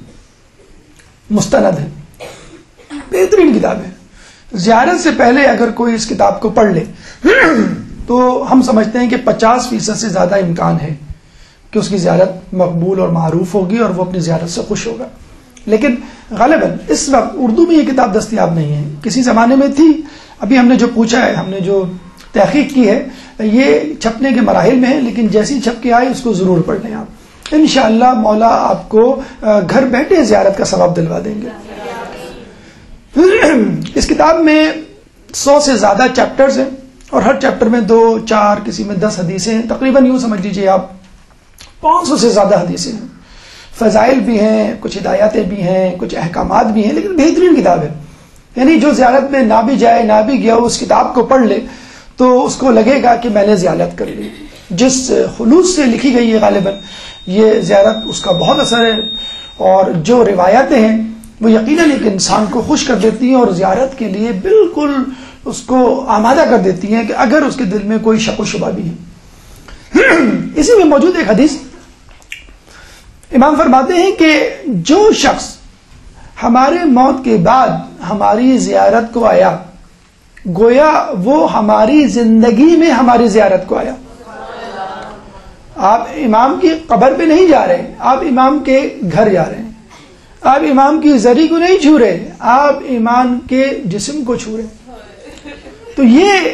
مستند ہیں. بہترین کتاب ہے. زیارت سے پہلے اگر کوئی اس کتاب کو پڑھ لے تو ہم سمجھتے ہیں کہ 50% سے زیادہ امکان ہے کہ اس کی زیارت مقبول اور معروف ہوگی اور وہ اپنی زیارت سے خوش ہوگا. لیکن غالباً اس وقت اردو میں یہ کتاب دستیاب نہیں ہے. کسی زمانے میں تھی، ابھی ہم نے جو پوچھا ہے، ہم نے جو تحقیق کی ہے، یہ چھپنے کے مراحل میں ہے، لیکن جیسی چھپ کے آئے اس کو ضرور پڑھ لیں آپ. انشاءاللہ مولا آپ کو گھر بیٹھے زیارت کا ثواب دلوا دیں گے. اس کتاب میں 100 سے زیادہ چیپٹرز ہیں اور ہر چیپٹر میں 2, 4, کسی میں 10 حدیثیں ہیں. تقریباً یوں سمجھ لیجیے آپ 500 سے زیادہ حدیثیں ہیں. فضائل بھی ہیں، کچھ ہدایاتیں بھی ہیں، کچھ احکامات بھی ہیں، لیکن بہترین کتاب ہے. یعنی جو زیارت میں نہ بھی جائے، نہ بھی گیا، اس کتاب کو پڑھ لے تو اس کو لگے گا کہ میں نے زیارت کر لی. جس خلوص سے لکھی گئی ہے غالباً یہ زیارت، اس کا بہت اثر ہے. اور جو روایتیں ہیں وہ یقیناً ایک انسان کو خوش کر دیتی ہیں اور زیارت کے لیے بالکل اس کو آمادہ کر دیتی ہیں کہ اگر اس کے دل میں کوئی شک و شبہ بھی ہے. اسی میں موجود ایک حدیث امام فرماتے ہیں کہ جو شخص ہمارے موت کے بعد ہماری زیارت کو آیا گویا وہ ہماری زندگی میں ہماری زیارت کو آیا. آپ امام کی قبر پہ نہیں جا رہے, آپ امام کے گھر جا رہے ہیں. آپ امام کی زری کو نہیں چھو رہے, آپ امام کے جسم کو چھو رہے. تو یہ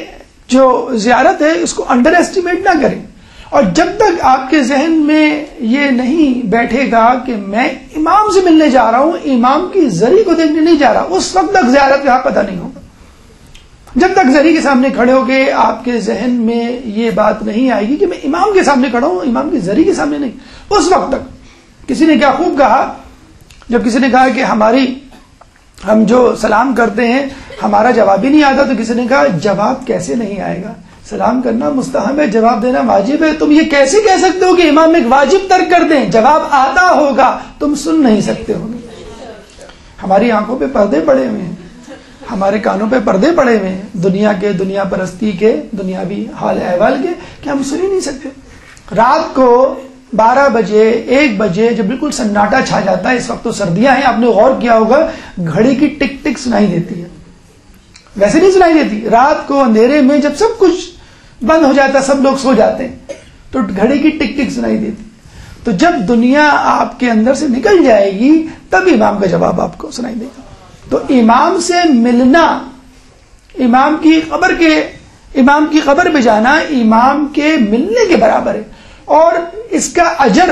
جو زیارت ہے اس کو انڈر ایسٹیمیٹ نہ کریں. اور جب تک آپ کے ذہن میں یہ نہیں بیٹھے گا کہ میں امام سے ملنے جا رہا ہوں, امام کی زری کو دیکھنے نہیں جا رہا, اس وقت تک زیارت کا پتہ نہیں ہوگا. جب تک زری کے سامنے کھڑے ہو کے آپ کے ذہن میں یہ بات نہیں آئے گی کہ میں امام کے سامنے کھڑا ہوں, امام کی زری کے سامنے نہیں, اس وقت تک. کسی نے کیا خوب کہا, جب کسی نے کہا کہ ہم جو سلام کرتے ہیں ہمارا جواب ہی نہیں آتا, تو کسی نے کہا جواب کیسے نہیں آئے گا, سلام کرنا مستحب ہے, جواب دینا واجب ہے. تم یہ کیسے کہہ سکتے ہو کہ امام ایک واجب ترک کر دیں, جواب آتا ہوگا, تم سن نہیں سکتے ہو. ہماری آنکھوں پہ پردے پڑے ہوئے ہیں, ہمارے کانوں پہ پردے پڑے ہوئے ہیں دنیا کے, دنیا پرستی کے, دنیاوی حال احوال کے, کہ ہم سن ہی نہیں سکتے. رات کو 12 بجے 1 بجے جب بالکل سناٹا چھا جاتا ہے, اس وقت تو سردیاں ہیں, آپ نے غور کیا ہوگا گھڑی کی ٹک ٹک سنائی دیتی ہے, ویسے نہیں سنائی دیتی. رات کو اندھیرے میں جب سب کچھ بند ہو جاتا ہے, سب لوگ سو جاتے ہیں, تو گھڑی کی ٹک ٹک سنائی دیتی. تو جب دنیا آپ کے اندر سے نکل جائے گی تب امام کا جواب آپ کو سنائی دے گا. تو امام سے ملنا, امام کی قبر پہ جانا امام کے ملنے کے برابر ہے. اور اس کا اجر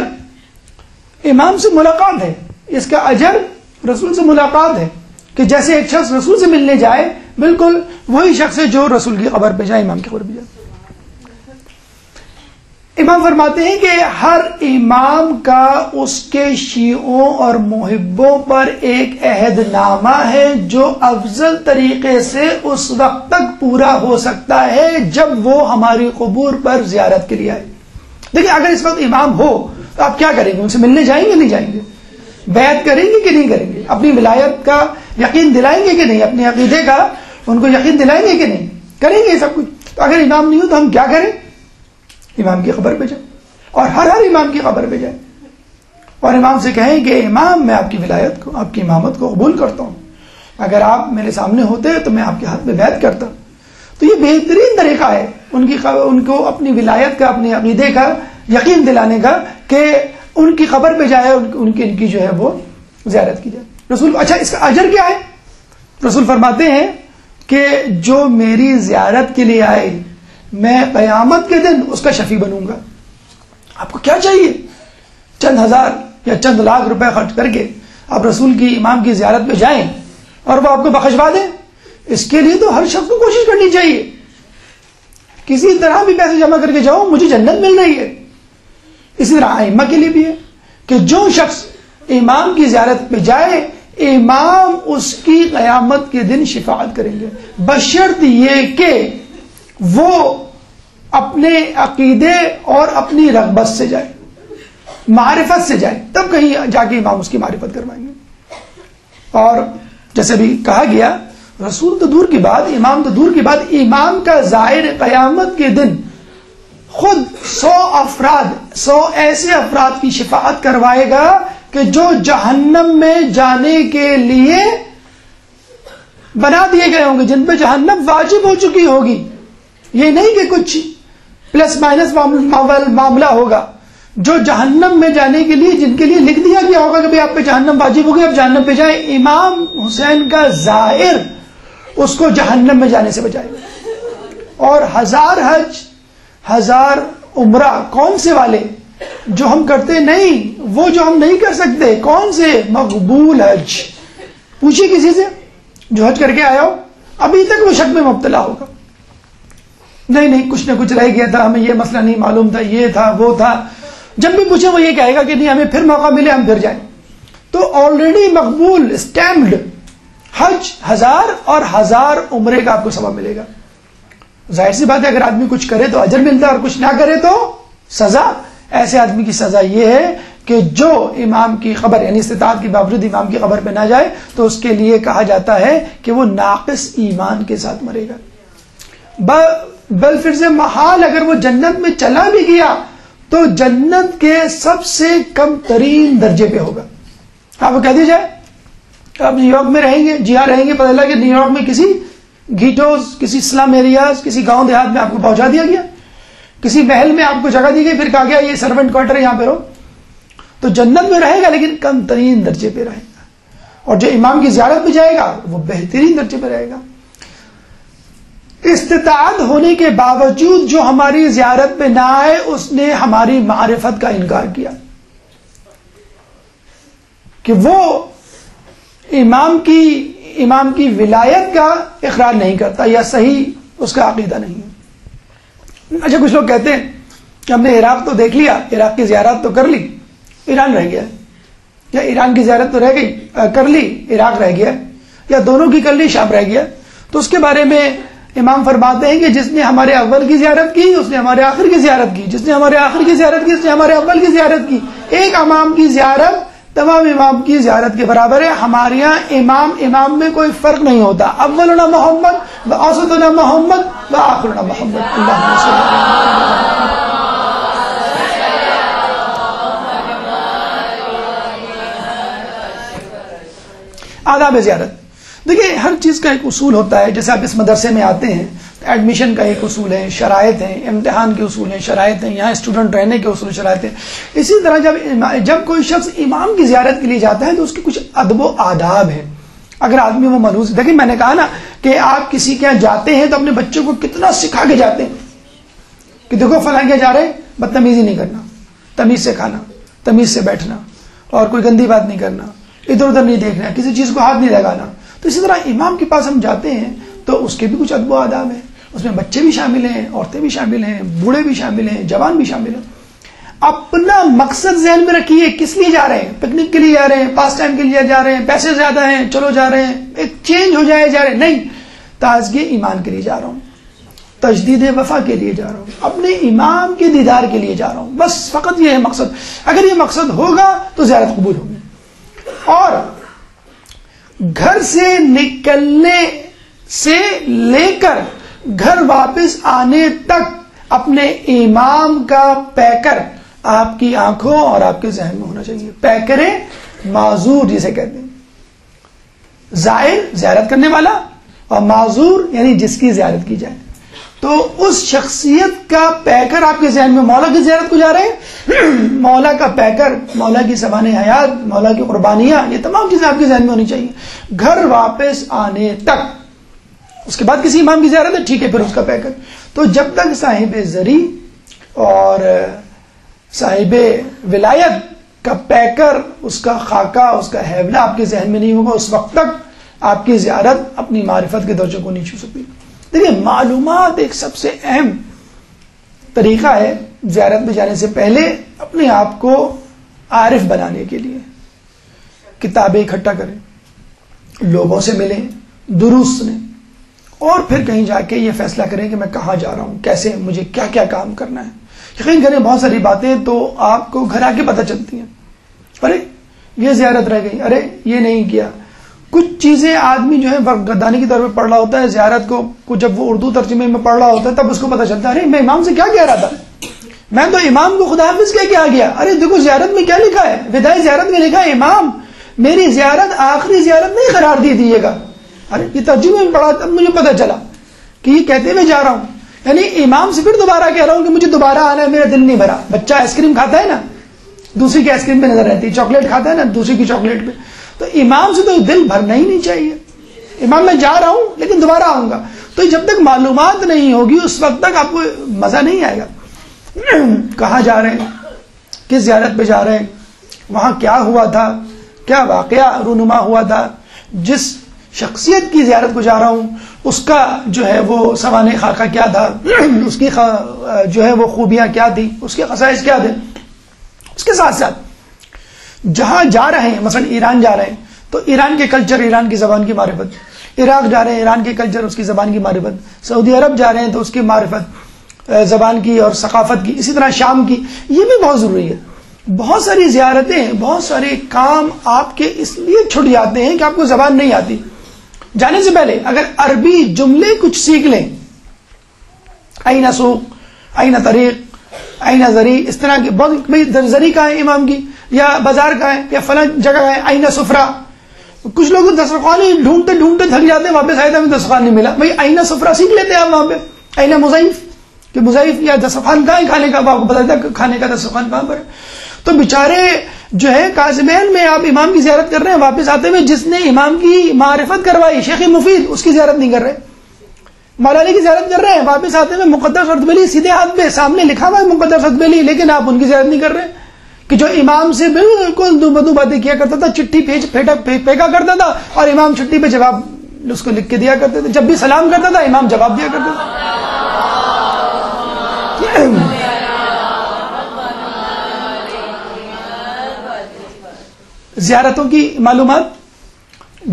امام سے ملاقات ہے, اس کا اجر رسول سے ملاقات ہے. کہ جیسے ایک شخص رسول سے ملنے جائے, بالکل وہی شخص ہے جو رسول کی قبر پہ جائے, امام کی قبر پہ جائے. امام فرماتے ہیں کہ ہر امام کا اس کے شیعوں اور محبوں پر ایک عہد نامہ ہے جو افضل طریقے سے اس وقت تک پورا ہو سکتا ہے جب وہ ہماری قبور پر زیارت کے لیے آئے. دیکھیں, اگر اس وقت امام ہو تو آپ کیا کریں گے, ان سے ملنے جائیں گے نہیں جائیں گے, بیعت کریں گے کہ نہیں کریں گے, اپنی ولایت کا یقین دلائیں گے کہ نہیں, اپنے عقیدے کا ان کو یقین دلائیں گے کہ نہیں, کریں گے سب کچھ. تو اگر امام نہیں ہو تو ہم کیا کریں, امام کی قبر پہ جائیں, اور ہر امام کی قبر پہ جائیں, اور امام سے کہیں کہ امام میں آپ کی ولایت کو, آپ کی امامت کو قبول کرتا ہوں, اگر آپ میرے سامنے ہوتے تو میں آپ کے ہاتھ میں بیعت کرتا. تو یہ بہترین طریقہ ہے ان کو اپنی ولایت کا, اپنے عقیدے کا یقین دلانے کا, کہ ان کی قبر پہ جائے, ان کی جو ہے وہ زیارت کی جائے. رسول, اچھا اس کا اجر کیا ہے؟ رسول فرماتے ہیں کہ جو میری زیارت کے لیے آئے میں قیامت کے دن اس کا شفیع بنوں گا. آپ کو کیا چاہیے, چند ہزار یا چند لاکھ روپے خرچ کر کے آپ رسول کی امام کی زیارت پہ جائیں اور وہ آپ کو بخشوا دیں؟ اس کے لیے تو ہر شخص کو کوشش کرنی چاہیے, کسی طرح بھی پیسے جمع کر کے جاؤ, مجھے جنت مل رہی ہے. اسی طرح ائمہ کے لیے بھی ہے کہ جو شخص امام کی زیارت پہ جائے امام اس کی قیامت کے دن شفاعت کریں گے, بشرط یہ کہ وہ اپنے عقیدے اور اپنی رغبت سے جائے, معرفت سے جائے, تب کہیں جا کے امام اس کی معرفت کروائیں گے. اور جیسے بھی کہا گیا, رسول تو دور کی بات, امام تو دور کی بات, امام کا زائر قیامت کے دن خود 100 ایسے افراد کی شفاعت کروائے گا کہ جو جہنم میں جانے کے لیے بنا دیے گئے ہوں گے, جن پہ جہنم واجب ہو چکی ہوگی. یہ نہیں کہ کچھ پلس مائنس معاملہ ہوگا, جو جہنم میں جانے کے لیے, جن کے لیے لکھ دیا گیا ہوگا کہ بھئی آپ پہ جہنم واجب ہوگی, آپ جہنم پہ جائیں. امام حسین کا زائر اس کو جہنم میں جانے سے بچائے گا. اور 1000 حج 1000 عمرہ, کون سے والے جو ہم کرتے نہیں, وہ جو ہم نہیں کر سکتے, کون سے مقبول حج. پوچھیے کسی سے جو حج کر کے آیا ہو, ابھی تک وہ شک میں مبتلا ہوگا, نہیں کچھ نہ کچھ رہ گیا تھا, ہمیں یہ مسئلہ نہیں معلوم تھا, یہ تھا وہ تھا. جب بھی پوچھے وہ یہ کہے گا کہ نہیں, ہمیں پھر موقع ملے ہم پھر جائیں. تو آلریڈی مقبول اسٹیمپڈ حج 1000 اور 1000 عمرے کا آپ کو ثواب ملے گا. ظاہر سی بات ہے, اگر آدمی کچھ کرے تو اجر ملتا ہے اور کچھ نہ کرے تو سزا. ایسے آدمی کی سزا یہ ہے کہ جو امام کی قبر یعنی استطاعت کے باوجود امام کی قبر پہ نہ جائے تو اس کے لیے کہا جاتا ہے کہ وہ ناقص ایمان کے ساتھ مرے گا. بل پھر سے محال اگر وہ جنت میں چلا بھی گیا تو جنت کے سب سے کم ترین درجے پہ ہوگا. آپ کو کہہ دیا جائے آپ نیو یارک میں رہیں گے, جی ہاں رہیں گے, پتہ چلا کہ نیو یارک میں کسی گھیٹوز, کسی اسلام ایریاز, کسی گاؤں دیہات میں آپ کو پہنچا دیا گیا, کسی محل میں آپ کو جگہ دی گئی, پھر کہا گیا یہ سرونٹ کوارٹر ہے, یہاں پہ رہو. تو جنت میں رہے گا لیکن کم ترین درجے پہ رہے گا, اور جو امام کی زیارت پہ جائے گا وہ بہترین درجے پہ رہے گا. استطاعت ہونے کے باوجود جو ہماری زیارت پہ نہ آئے اس نے ہماری معرفت کا انکار کیا کہ وہ امام کی ولایت کا اقرار نہیں کرتا یا صحیح اس کا عقیدہ نہیں ہے. اچھا کچھ لوگ کہتے ہیں کہ ہم نے عراق تو دیکھ لیا, عراق کی زیارت تو کر لی, ایران رہ گیا, یا ایران کی زیارت تو رہ گئی کر لی, عراق رہ گیا, یا دونوں کی کر لی, شام رہ گیا. تو اس کے بارے میں امام فرماتے ہیں کہ جس نے ہمارے اول کی زیارت کی اس نے ہمارے آخر کی زیارت کی, جس نے ہمارے آخر کی زیارت کی اس نے ہمارے اول کی زیارت کی. ایک امام کی زیارت تمام امام کی زیارت کے برابر ہے. ہمارے یہاں امام میں کوئی فرق نہیں ہوتا. اولنا محمد و اوسطنا محمد و آخرنا محمد. اللہم صلی اللہ علیہ وسلم. آداب زیارت. دیکھیے ہر چیز کا ایک اصول ہوتا ہے. جیسے آپ اس مدرسے میں آتے ہیں ایڈمیشن کا ایک اصول ہے, شرائط ہیں, امتحان کے اصول ہیں, شرائط ہیں, یہاں اسٹوڈنٹ رہنے کے اصول شرائط ہیں. اسی طرح جب کوئی شخص امام کی زیارت کے لیے جاتا ہے تو اس کے کچھ ادب و آداب ہیں. اگر آدمی وہ ملوث, دیکھیں میں نے کہا نا کہ آپ کسی کے یہاں جاتے ہیں تو اپنے بچوں کو کتنا سکھا کے جاتے ہیں کہ دیکھو فلاں کے جا رہے ہیں, بدتمیزی نہیں کرنا, تمیز سے کھانا, تمیز سے بیٹھنا, اور کوئی گندی بات نہیں کرنا, ادھر ادھر نہیں دیکھنا, کسی چیز کو ہاتھ نہیں لگانا. تو اسی طرح امام کے پاس ہم جاتے ہیں تو اس کے بھی کچھ ادب و آداب ہیں. اس میں بچے بھی شامل ہیں, عورتیں بھی شامل ہیں, بوڑھے بھی شامل ہیں, جوان بھی شامل ہیں. اپنا مقصد ذہن میں رکھیے, کس لیے جا رہے ہیں؟ پکنک کے لیے جا رہے ہیں, پاس ٹائم کے لیے جا رہے ہیں, پیسے زیادہ ہیں چلو جا رہے ہیں, ایک چینج ہو جائے جا رہے ہیں, نہیں, تازگی ایمان کے لیے جا رہا ہوں, تجدید وفا کے لیے جا رہا ہوں, اپنے امام کے دیدار کے لیے جا رہا ہوں. بس فقط یہ ہے مقصد. اگر یہ مقصد ہوگا تو زیارت قبول ہوگی. اور گھر سے نکلنے سے لے کر گھر واپس آنے تک اپنے امام کا پیکر آپ کی آنکھوں اور آپ کے ذہن میں ہونا چاہیے. پیکر معذور جسے کہتے ہیں, زائر زیارت کرنے والا, اور معذور یعنی جس کی زیارت کی جائے. تو اس شخصیت کا پیکر آپ کے ذہن میں, مولا کی زیارت کو جا رہے ہیں, مولا کا پیکر, مولا کی سبان حیات, مولا کی قربانیاں, یہ تمام چیزیں آپ کے ذہن میں ہونی چاہیے گھر واپس آنے تک. اس کے بعد کسی امام کی زیارت ہے, ٹھیک ہے, پھر اس کا پیکر. تو جب تک صاحب زری اور صاحب ولایت کا پیکر, اس کا خاکہ, اس کا حیولہ آپ کے ذہن میں نہیں ہوگا, اس وقت تک آپ کی زیارت اپنی معرفت کے درجے کو نہیں چھو سکتی. دیکھیے معلومات ایک سب سے اہم طریقہ ہے زیارت میں جانے سے پہلے اپنے آپ کو عارف بنانے کے لیے. کتابیں اکٹھا کریں, لوگوں سے ملیں, دروس سنیں, اور پھر کہیں جا کے یہ فیصلہ کریں کہ میں کہاں جا رہا ہوں, کیسے, مجھے کیا کیا کام کرنا ہے. یقین کریں بہت ساری باتیں تو آپ کو گھر آ کے پتہ چلتی ہیں. ارے یہ زیارت رہ گئی, ارے یہ نہیں کیا. کچھ چیزیں آدمی جو ہے گردانی کی طور پہ پڑھ رہا ہوتا ہے, زیارت کو جب وہ اردو ترجمے میں پڑھ رہا ہوتا ہے تب اس کو پتہ چلتا ہے ارے میں امام سے کیا کہہ رہا تھا, میں تو امام کو خدا حافظ کہہ کے آ گیا. ارے دیکھو زیارت میں کیا لکھا ہے, وداعی زیارت میں لکھا ہے امام میری زیارت آخری زیارت نہیں قرار دیجیے گا. ارے یہ ترجمے میں پڑھا تب مجھے پتہ چلا کہ یہ کہتے میں جا رہا ہوں, یعنی امام سے پھر دوبارہ کہہ رہا ہوں کہ مجھے دوبارہ آنا ہے, میرا دل نہیں بھرا. بچہ آئس کریم کھاتا ہے نا, دوسری کی آئس کریم پہ نظر رہتی ہے, چاکلیٹ کھاتا ہے نا, دوسری کی چاکلیٹ پہ. تو امام سے تو دل بھرنا ہی نہیں چاہیے. امام میں جا رہا ہوں لیکن دوبارہ آؤں گا. تو جب تک معلومات نہیں ہوگی اس وقت تک آپ کو مزہ نہیں آئے گا. کہاں جا رہے ہیں, کس زیارت پہ جا رہے ہیں, وہاں کیا ہوا تھا, کیا واقعہ رونما ہوا تھا, جس شخصیت کی زیارت کو جا رہا ہوں اس کا جو ہے وہ سوانح خاکہ کیا تھا, اس کی جو ہے وہ خوبیاں کیا تھی, اس کے خصائص کیا تھے. اس کے ساتھ ساتھ جہاں جا رہے ہیں, مثلا ایران جا رہے ہیں تو ایران کے کلچر, ایران کی زبان کی معرفت, عراق جا رہے ہیں ایران کے کلچر, اس کی زبان کی معرفت, سعودی عرب جا رہے ہیں تو اس کی معرفت زبان کی اور ثقافت کی, اسی طرح شام کی, یہ بھی بہت ضروری ہے. بہت ساری زیارتیں، بہت سارے کام آپ کے اس لیے چھٹ جاتے ہیں کہ آپ کو زبان نہیں آتی. جانے سے پہلے اگر عربی جملے کچھ سیکھ لیں، این سوق، این طریق، این زری، اس طرح کی بہت، بھائی زری کہاں ہے امام کی، یا بازار کہاں ہے، یا فلاں جگہ ہے، این سفرہ. کچھ لوگ دسترخوان ہی ڈھونڈتے ڈھونڈتے تھک جاتے ہیں، واپس آئے تھے ہمیں دسترخوان نہیں ملا. بھائی این سفرہ سیکھ لیتے ہیں آپ وہاں پہ. این مضیف، کہ مضیف یا دسترخوان کہاں ہے کھانے کا، آپ کو پتا تھا کھانے کا دسترخوان کہاں پر ہے. تو بیچارے جو ہے کاظمین میں آپ امام کی زیارت کر رہے ہیں، واپس آتے ہوئے جس نے امام کی معرفت کروائی شیخ مفید، اس کی زیارت نہیں کر رہے. مولا علی کی زیارت کر رہے ہیں، واپس آتے ہوئے مقدس ارطبیلی سیدھے ہاتھ پہ سامنے لکھا ہوا ہے مقدس ارطبیلی، لیکن آپ ان کی زیارت نہیں کر رہے. کہ جو امام سے بالکل دو بدو باتیں کیا کرتا تھا، چٹھی پھینکا کرتا تھا اور امام چٹھی پہ جواب اس کو لکھ کے دیا کرتے تھے. جب بھی سلام کرتا تھا امام جواب دیا کرتے تھے. زیارتوں کی معلومات،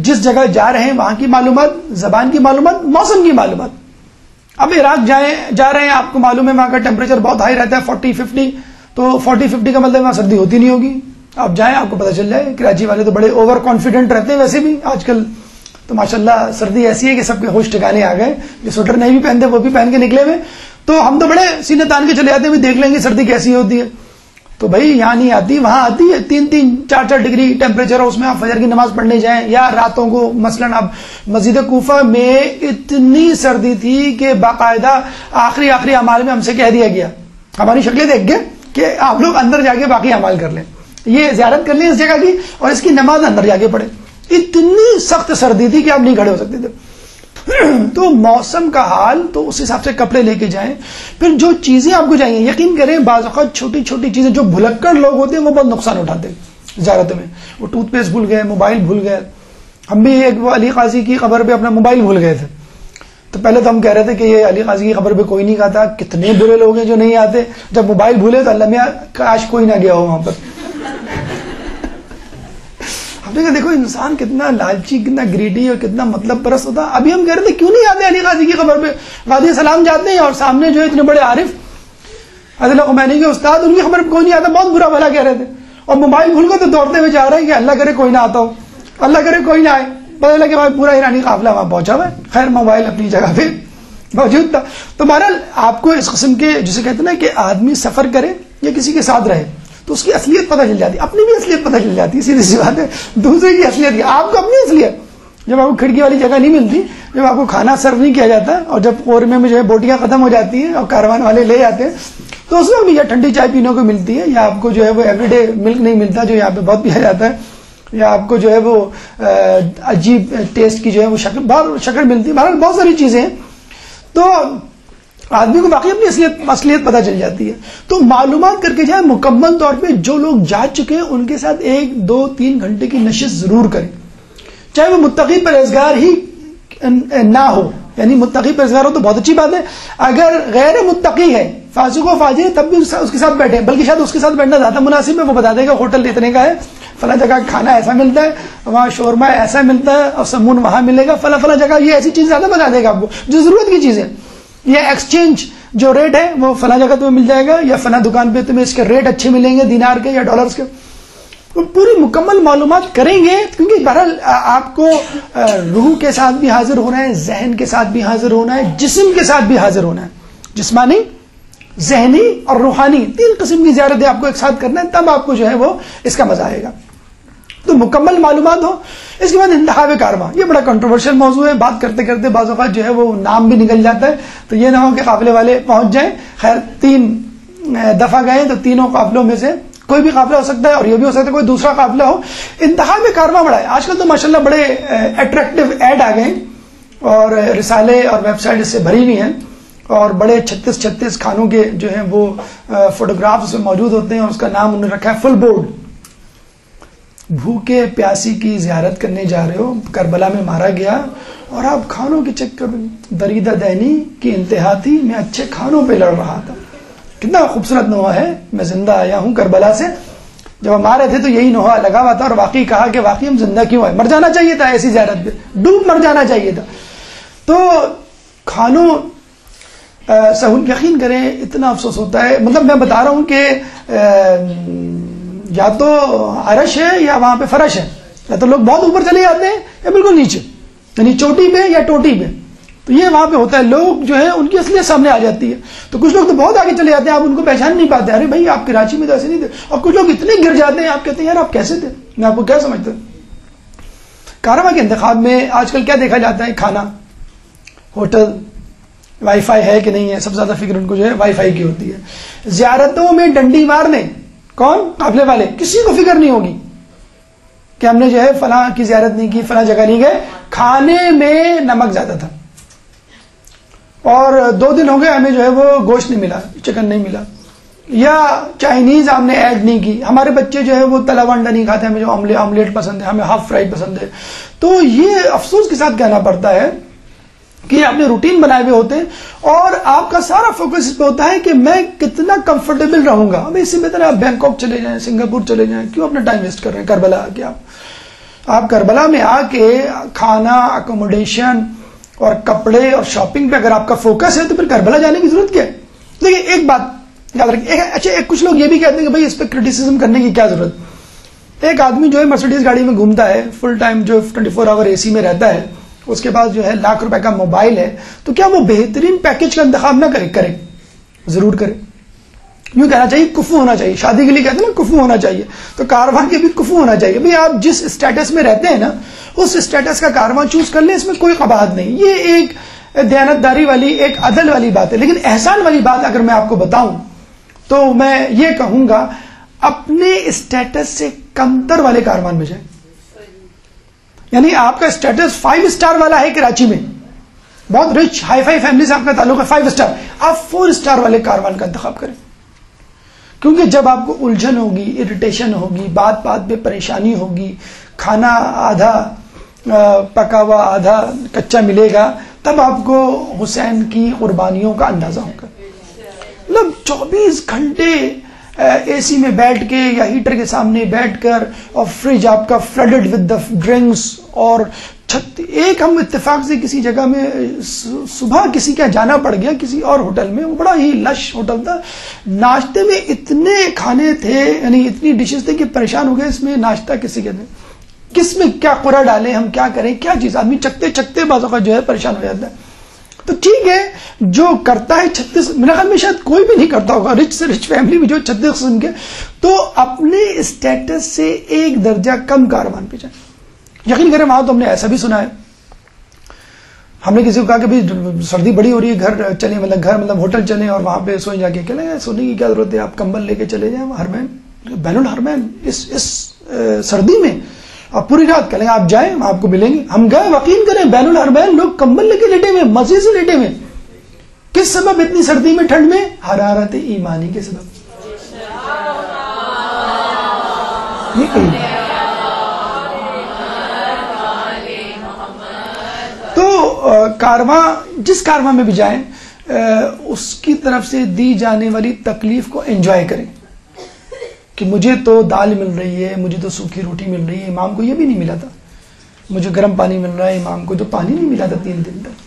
جس جگہ جا رہے ہیں وہاں کی معلومات، زبان کی معلومات، موسم کی معلومات. اب عراق جا رہے ہیں، آپ کو معلوم ہے وہاں کا ٹیمپریچر بہت ہائی رہتا ہے، 40-50. تو 40-50 کا مطلب وہاں سردی ہوتی نہیں ہوگی. آپ جائیں آپ کو پتہ چل جائے. کراچی والے تو بڑے اوور کانفیڈنٹ رہتے ہیں ویسے بھی آج کل. تو ماشاءاللہ سردی ایسی ہے کہ سب کے ہوش ٹھکانے آ گئے. جو سویٹر نہیں بھی پہنتے وہ بھی پہن کے نکلے ہوئے. تو ہم تو بڑے سینے تان کے چلے جاتے ہیں، دیکھ لیں گے سردی کیسی ہوتی ہے. تو بھائی یہاں نہیں آتی، وہاں آتی ہے. 3-4 ڈگری ٹیمپریچر ہے، اس میں آپ فجر کی نماز پڑھنے جائیں. یا راتوں کو مثلاً اب مسجد کوفہ میں اتنی سردی تھی کہ باقاعدہ آخری اعمال میں ہم سے کہہ دیا گیا، ہماری شکلیں دیکھ کے، کہ آپ لوگ اندر جا کے باقی اعمال کر لیں، یہ زیارت کر لیں اس جگہ کی اور اس کی نماز اندر جا کے پڑھیں. اتنی سخت سردی تھی کہ آپ نہیں کھڑے ہو سکتے تھے. تو موسم کا حال، تو اس حساب سے کپڑے لے کے جائیں. پھر جو چیزیں آپ کو چاہیے، یقین کریں بعض اوقات چھوٹی چھوٹی چیزیں، جو بھلکڑ لوگ ہوتے ہیں وہ بہت نقصان اٹھاتے ہیں زیارت میں. وہ ٹوتھ پیسٹ بھول گئے، موبائل بھول گئے. ہم بھی ایک وہ علی قاضی کی قبر پہ اپنا موبائل بھول گئے تھے. تو پہلے تو ہم کہہ رہے تھے کہ یہ علی قاضی کی خبر پہ کوئی نہیں کہتا، کتنے برے لوگ ہیں جو نہیں آتے. جب موبائل بھولے تو اللہ میاں کاش کوئی نہ گیا ہو وہاں پر. ہم نے کہا دیکھو انسان کتنا لالچی، کتنا گریڈی اور کتنا مطلب پرست ہوتا. ابھی ہم کہہ رہے تھے کیوں نہیں آتے علی قاضی کی خبر پہ. قاضی سلام جاتے ہیں اور سامنے جو اتنے بڑے عارف عادل خمینی کے استاد، ان کی خبر پہ کوئی نہیں آتا. بہت برا بھلا کہہ رہے تھے. اور موبائل بھول گئے تو دوڑتے ہوئے جا رہے ہیں کہ اللہ کرے کوئی نہ آتا ہو، اللہ کرے کوئی نہ آئے. پتہ لگا کہ پورا ایرانی قافلہ وہاں پہنچا ہوا ہے. خیر موبائل اپنی جگہ پہ موجود تھا. تو بہرحال آپ کو اس قسم کے، جسے کہتے ہیں نا کہ آدمی سفر کرے یا کسی کے ساتھ رہے تو اس کی اصلیت پتہ چل جاتی، اپنی بھی اصلیت پتہ چل جاتی ہے. سیدھی سی بات ہے. دوسرے کی اصلیت، آپ کو اپنی اصلیت. جب آپ کو کھڑکی والی جگہ نہیں ملتی، جب آپ کو کھانا سرو نہیں کیا جاتا، اور جب قورمے میں جو ہے بوٹیاں ختم ہو جاتی ہیں اور کاروان والے لے جاتے ہیں، تو اس میں بھی یا ٹھنڈی چائے پینے کو ملتی ہے، یا آپ کو جو ہے وہ ایوری ڈے ملک نہیں ملتا جو یہاں پہ بہت پیا جاتا ہے، یا آپ کو جو ہے وہ عجیب ٹیسٹ کی جو ہے وہ شکل ملتی ہے. بہرحال بہت ساری چیزیں ہیں. تو آدمی کو باقی اپنی اصلیت پتہ چل جاتی ہے. تو معلومات کر کے جائیں مکمل طور پہ. جو لوگ جا چکے ہیں ان کے ساتھ 1-2-3 گھنٹے کی نشست ضرور کریں، چاہے وہ متقی پرہیزگار ہی نہ ہو. یعنی متقی پرہیزگار ہو تو بہت اچھی بات ہے. اگر غیر متقی ہے، فاسق و فاجر، تب بھی اس کے ساتھ بیٹھے، بلکہ شاید اس کے ساتھ بیٹھنا زیادہ مناسب ہے. وہ بتا دے گا ہوٹل اتنے کا ہے، فلاں جگہ کھانا ایسا ملتا ہے، وہاں شورما ایسا ملتا ہے، اور سمون وہاں ملے گا، فلاں جگہ یہ ایسی چیز زیادہ بتا دے گا آپ کو جو ضرورت کی چیزیں. یا ایکسچینج جو ریٹ ہے وہ فلاں جگہ تمہیں مل جائے گا، یا فلاں دکان پہ تمہیں اس کے ریٹ اچھے ملیں گے دینار کے یا ڈالرز کے. پوری مکمل معلومات کریں گے، کیونکہ بہرحال آپ کو روح کے ساتھ بھی حاضر ہونا ہے، ذہن کے ساتھ بھی حاضر ہونا ہے، جسم کے ساتھ بھی حاضر ہونا ہے. جسمانی، ذہنی اور روحانی 3 قسم کی زیارتیں آپ کو ایک ساتھ کرنا ہے، تب آپ کو جو ہے وہ اس کا مزہ آئے گا. تو مکمل معلومات ہو. اس کے بعد انتخاب کارواں، یہ بڑا کنٹروورشل موضوع ہے. بات کرتے کرتے بعض اوقات جو ہے وہ نام بھی نکل جاتا ہے، تو یہ نہ ہو کہ قافلے والے پہنچ جائیں. خیر 3 دفعہ گئے تو تینوں قافلوں میں سے کوئی بھی قافلہ ہو سکتا ہے، اور یہ بھی ہو سکتا ہے کوئی دوسرا قافلہ ہو. انتخاب کارواں بڑا ہے. آج کل تو ماشاءاللہ بڑے اٹریکٹیو ایڈ آ گئے، اور رسالے اور ویب سائٹ اس سے بھری ہوئی ہیں، اور بڑے 36 کھانوں کے جو ہیں وہ فوٹوگرافز اس میں موجود ہوتے ہیں، اور اس کا نام انہوں نے رکھا ہے فل بورڈ. بھوکے پیاسی کی زیارت کرنے جا رہے ہو، کربلا میں مارا گیا، اور آپ کھانوں کے چکر میں، دریدہ دینی کی انتہا تھی، میں اچھے کھانوں پہ لڑ رہا تھا. کتنا خوبصورت نوحہ ہے. میں زندہ آیا ہوں کربلا سے. جب ہم آ رہے تھے تو یہی نوحہ لگا ہوا تھا، اور واقعی کہا کہ واقعی ہم زندہ کیوں آئے، مر جانا چاہیے تھا ایسی زیارت پہ، ڈوب مر جانا چاہیے تھا. تو کھانوں سہول، یقین کریں اتنا افسوس ہوتا ہے. مطلب میں بتا رہا ہوں کہ یا تو عرش ہے یا وہاں پہ فرش ہے، یا تو لوگ بہت اوپر چلے جاتے ہیں یا بالکل نیچے، یعنی چوٹی پہ یا ٹوٹی پہ. تو یہ وہاں پہ ہوتا ہے، لوگ جو ہے ان کی اصلیت سامنے آ جاتی ہے. تو کچھ لوگ تو بہت آگے چلے جاتے ہیں، آپ ان کو پہچان نہیں پاتے، ارے بھائی آپ کراچی میں تو ایسے نہیں تھے. اور کچھ لوگ اتنے گر جاتے ہیں، آپ کہتے ہیں یار آپ کیسے تھے، میں آپ کو کیا سمجھتا ہوں. کارواں کے انتخاب میں آج کل کیا دیکھا جاتا ہے؟ کھانا، ہوٹل، وائی فائی ہے کہ نہیں ہے. سب سے زیادہ فکر ان کو جو ہے وائی فائی کی ہوتی ہے. زیارتوں میں ڈنڈی مارنے، کون؟ قافلے والے. کسی کو فکر نہیں ہوگی کہ ہم نے جو ہے فلاں کی زیارت نہیں کی، فلاں جگہ نہیں گئے. کھانے میں نمک زیادہ تھا اور 2 دن ہو گئے ہمیں جو ہے وہ گوشت نہیں ملا، چکن نہیں ملا. یا چائنیز ہم نے ایڈ نہیں کی. ہمارے بچے جو ہے وہ تلا ہوا انڈا نہیں کھاتے، ہمیں جو آملیٹ پسند ہے، ہمیں ہاف فرائی پسند ہے. تو یہ افسوس کے ساتھ کہنا پڑتا ہے کہ آپ نے روٹین بنائے ہوئے ہوتے ہیں اور آپ کا سارا فوکس اس پہ ہوتا ہے کہ میں کتنا کمفرٹیبل رہوں گا. اب اس سے بہتر آپ بینکاک چلے جائیں، سنگاپور چلے جائیں، کیوں اپنا ٹائم ویسٹ کر رہے ہیں کربلا آ کے. آپ کربلا میں آ کے کھانا، اکوموڈیشن اور کپڑے اور شاپنگ پہ اگر آپ کا فوکس ہے تو پھر کربلا جانے کی ضرورت کیا ہے؟ دیکھیے ایک بات یاد رکھیں. اچھا کچھ لوگ یہ بھی کہتے ہیں کہ بھائی اس پہ کرٹیسزم کرنے کی کیا ضرورت. ایک آدمی جو ہے مرسیڈیز گاڑی میں گھومتا ہے، فل ٹائم جو 24 آور اے سی میں رہتا ہے، اس کے پاس جو ہے لاکھ روپے کا موبائل ہے، تو کیا وہ بہترین پیکج کا انتخاب نہ کرے؟ ضرور کرے. یوں کہنا چاہیے کفو ہونا چاہیے. شادی کے لیے کہتے ہیں نا کفو ہونا چاہیے، تو کارواں کے بھی کفو ہونا چاہیے. بھائی آپ جس اسٹیٹس میں رہتے ہیں نا، اس اسٹیٹس کا کارواں چوز کر لیں، اس میں کوئی قباحت نہیں. یہ ایک دیانتداری والی، ایک عدل والی بات ہے. لیکن احسان والی بات اگر میں آپ کو بتاؤں تو میں یہ کہوں گا اپنے اسٹیٹس سے کمتر والے کاروان میں جائیں. یعنی آپ کا اسٹیٹس 5 اسٹار والا ہے کراچی میں، بہت رچ ہائی فائی فیملی سے آپ کا تعلق ہے 5 اسٹار، آپ 4 اسٹار والے کاروان کا انتخاب کریں. کیونکہ جب آپ کو الجھن ہوگی، اریٹیشن ہوگی، بات بات پہ پریشانی ہوگی، کھانا آدھا پکا ہوا آدھا کچا ملے گا، تب آپ کو حسین کی قربانیوں کا اندازہ ہوگا. مطلب 24 گھنٹے اے سی میں بیٹھ کے یا ہیٹر کے سامنے بیٹھ کر، اور فریج آپ کا فلڈڈ ود دا ڈرنکس، اور ایک ہم اتفاق سے کسی جگہ میں صبح کسی کا جانا پڑ گیا کسی اور ہوٹل میں، وہ بڑا ہی لش ہوٹل تھا. ناشتے میں اتنے کھانے تھے، یعنی اتنی ڈشز تھے کہ پریشان ہو گئے اس میں ناشتہ کسی کے دیں، کس میں کیا قرا ڈالیں، ہم کیا کریں، کیا چیز. آدمی چکتے چکتے بعض اوقات جو ہے پریشان ہو جاتا ہے. تو ٹھیک ہے، جو کرتا ہے 36، میرا خیال میں شاید کوئی بھی نہیں کرتا ہوگا، رچ سے رچ فیملی میں جو 36 قسم کے، تو اپنے اسٹیٹس سے ایک درجہ کم کاروان پہ جائیں. یقین کریں وہاں تو ہم نے ایسا بھی سنا ہے، ہم نے کسی کو کہا کہ بھائی سردی بڑی ہو رہی ہے، گھر چلیں، مطلب گھر مطلب ہوٹل چلیں اور وہاں پہ سوئیں. جا کے کہنے گے سونے کی کیا ضرورت ہے، آپ کمبل لے کے چلے جائیں ہرمین، بین الحرمین اس سردی میں آپ پوری رات کہیں آپ جائیں، ہم آپ کو ملیں گے. ہم گئے، یقین کریں بین الحرمین لوگ کمبل لے کے لیٹے ہوئے، مزے سے لیٹے ہوئے. کس سبب اتنی سردی میں، ٹھنڈ میں؟ حرارت ایمانی کے سبب. تو کارواں، جس کارواں میں بھی جائیں، اس کی طرف سے دی جانے والی تکلیف کو انجوائے کریں کہ مجھے تو دال مل رہی ہے، مجھے تو سوکھی روٹی مل رہی ہے، امام کو یہ بھی نہیں ملا تھا. مجھے گرم پانی مل رہا ہے، امام کو تو پانی نہیں ملا تھا 3 دن تک.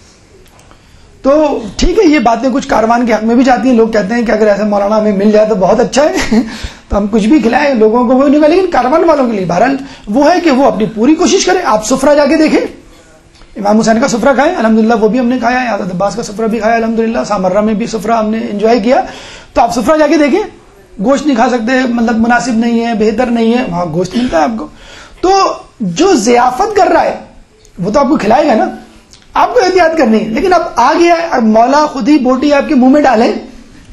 تو ٹھیک ہے، یہ باتیں کچھ کاروان کے حق میں بھی جاتی ہیں. لوگ کہتے ہیں کہ اگر ایسا مولانا ہمیں مل جائے تو بہت اچھا ہے تو ہم کچھ بھی کھلائیں لوگوں کو، وہ نہیں ملے. لیکن کاروان والوں کے لیے بہرحال وہ ہے کہ وہ اپنی پوری کوشش کریں. آپ سفرہ جا کے دیکھیں، امام حسین کا سفرہ کھائیں، الحمدللہ وہ بھی ہم نے کھایا ہے. حضرت عباس کا سفرہ بھی کھایا الحمدللہ. سامرہ میں بھی سفرہ ہم نے انجوائے کیا. تو آپ سفرہ جا کے دیکھیں. گوشت نہیں کھا سکتے، مطلب مناسب نہیں ہے، بہتر نہیں ہے، وہاں گوشت ملتا ہے آپ کو. تو جو ضیافت کر رہا ہے وہ تو آپ کو کھلائے گا نا، آپ کو احتیاط کرنی ہے. لیکن اب آ گیا ہے، اب مولا خود ہی بوٹی آپ کے منہ میں ڈالیں،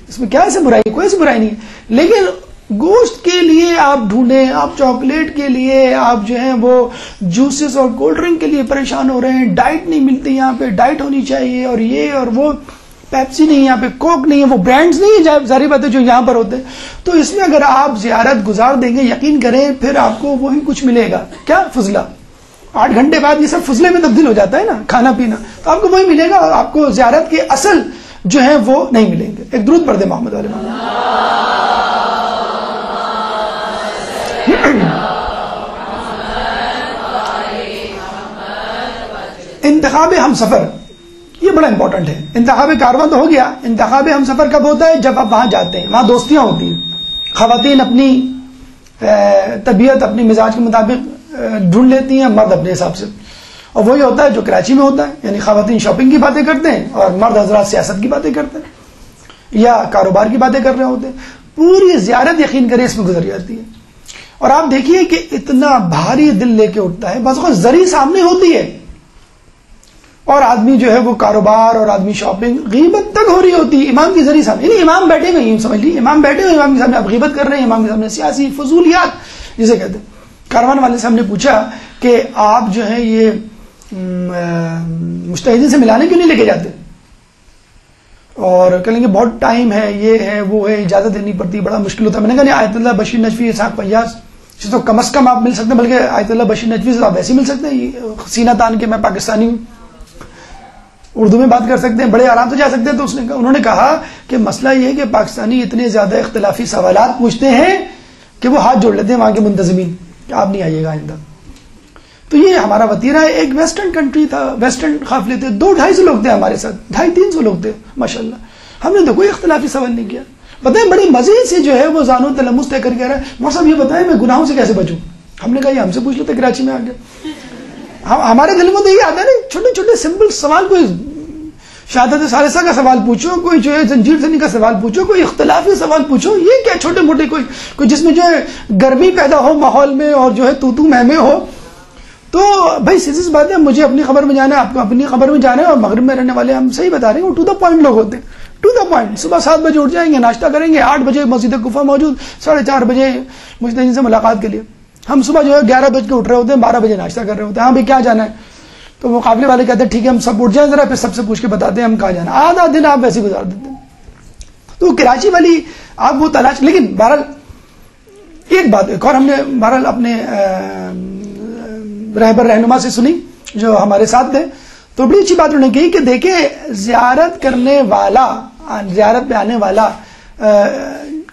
اس میں کیا ایسے برائی؟ کوئی ایسی برائی نہیں ہے. لیکن گوشت کے لیے آپ ڈھونڈیں، آپ چاکلیٹ کے لیے آپ جو ہیں وہ جوسز اور کولڈ ڈرنک کے لیے پریشان ہو رہے ہیں. ڈائٹ نہیں ملتی یہاں پہ، ڈائٹ ہونی چاہیے، اور یہ اور وہ، پیپسی نہیں یہاں پہ، کوک نہیں ہے، وہ برانڈز نہیں ہے ظاہری بات ہے جو یہاں پر ہوتے ہیں. تو اس میں اگر آپ زیارت گزار دیں گے، یقین کریں پھر آپ کو وہی کچھ ملے گا. کیا؟ فضلہ. 8 گھنٹے بعد یہ سب فضلے میں تبدیل ہو جاتا ہے نا، کھانا پینا. تو آپ کو وہی ملے گا اور آپ کو زیارت کے اصل جو ہیں وہ نہیں ملیں گے. ایک درود پڑھ دیں محمد والے محمد. انتخاب ہم سفر یہ بڑا امپورٹنٹ ہے. انتخاب کارواں تو ہو گیا، انتخاب ہم سفر کب ہوتا ہے؟ جب آپ وہاں جاتے ہیں، وہاں دوستیاں ہوتی ہیں. خواتین اپنی طبیعت اپنی مزاج کے مطابق ڈھونڈ لیتی ہیں، مرد اپنے حساب سے. اور وہی ہوتا ہے جو کراچی میں ہوتا ہے، یعنی خواتین شاپنگ کی باتیں کرتے ہیں اور مرد حضرات سیاست کی باتیں کرتے ہیں یا کاروبار کی باتیں کر رہے ہوتے ہیں. پوری زیارت یقین کرے اس میں گزر جاتی ہے. اور آپ دیکھیے کہ اتنا بھاری دل لے کے اٹھتا ہے، بعض اوقات زری سامنے ہوتی ہے اور آدمی جو ہے وہ کاروبار اور آدمی شاپنگ، غیبت تک ہو رہی ہوتی ہے امام کی زری سامنے. یعنی امام بیٹھے ہوئے ہیں، سمجھ لیجیے امام بیٹھے ہوئے، امام کے سامنے آپ غیبت کر رہے ہیں، امام کے سامنے سیاسی فضولیات جسے کہتے ہیں. کاروان والے سے ہم نے پوچھا کہ آپ جو ہے یہ مجتہدین سے ملانے کیوں نہیں لے کے جاتے؟ اور کہیں گے بہت ٹائم ہے، یہ ہے وہ ہے، اجازت دینی پڑتی، بڑا مشکل ہوتا ہے. میں نے کہا نہیں، آیت اللہ بشیر نجوی، اسحاق فیاض سے تو کم از کم آپ مل سکتے ہیں، بلکہ آیت اللہ بشیر نجوی سے آپ ویسے مل سکتے ہیں، سینہ تان کے میں پاکستانی ہوں، اردو میں بات کر سکتے ہیں، بڑے آرام سے جا سکتے ہیں. تو انہوں نے کہا کہ مسئلہ یہ ہے کہ پاکستانی اتنے زیادہ اختلافی سوالات پوچھتے ہیں کہ وہ ہاتھ جوڑ لیتے ہیں وہاں کے منتظمین کہ آپ نہیں آئیے گا آئندہ. تو یہ ہمارا وتیرہ ہے. ایک ویسٹرن کنٹری تھا، ویسٹرن قافلے تھے، 200-250 لوگ تھے ہمارے ساتھ، 250-300 لوگ تھے ماشاءاللہ. ہم نے تو کوئی اختلافی سوال نہیں کیا. بتائیں بڑی مزے سے جو ہے وہ زانو تلمس طے کر کے رہا ہے، مول صاحب یہ بتائیں میں گناہوں سے کیسے بچوں. ہم نے کہا یہ ہم سے پوچھ لیتے کراچی میں آ کے. ہمارے دل میں تو یہ آتا ہے نا، چھوٹے چھوٹے سمپل سوال، کوئی شہادت ثالثہ کا سوال پوچھو، کوئی جو ہے زنجیر زنی کا سوال پوچھو، کوئی اختلافی سوال پوچھو. یہ کیا چھوٹے موٹے کوئی جس میں جو ہے گرمی پیدا ہو ماحول میں اور جو ہے تو مہمے ہو. تو بھائی سیدھی سی بات ہے، مجھے اپنی خبر میں جانا ہے، آپ کو اپنی خبر میں جانا ہے. اور مغرب میں رہنے والے ہم صحیح بتا رہے ہیں، وہ ٹو دا پوائنٹ لوگ ہوتے ہیں، ٹو دا پوائنٹ. صبح 7 بجے اٹھ جائیں گے، ناشتہ کریں گے، 8 بجے مسجد کوفہ موجود، 4:30 بجے مجتہدین سے ملاقات کے لیے. ہم صبح جو ہے 11 بج کے اٹھ رہے ہوتے ہیں، 12 بجے ناشتہ کر رہے ہوتے ہیں. ہاں بھائی کیا جانا ہے؟ تو وہ قافلے والے کہتے ہیں ٹھیک ہے ہم سب اٹھ جائیں ذرا، پھر سب سے پوچھ کے بتاتے ہیں ہم کہاں جانا. آدھا دن آپ ویسے گزار دیتے ہیں. تو کراچی والی آپ وہ تلاش. لیکن بہرحال ایک بات ایک اور ہم نے بہرحال اپنے رہبر رہنما سے سنی جو ہمارے ساتھ تھے، تو بڑی اچھی بات انہوں نے کہی کہ دیکھیں زیارت کرنے والا، زیارت پہ آنے والا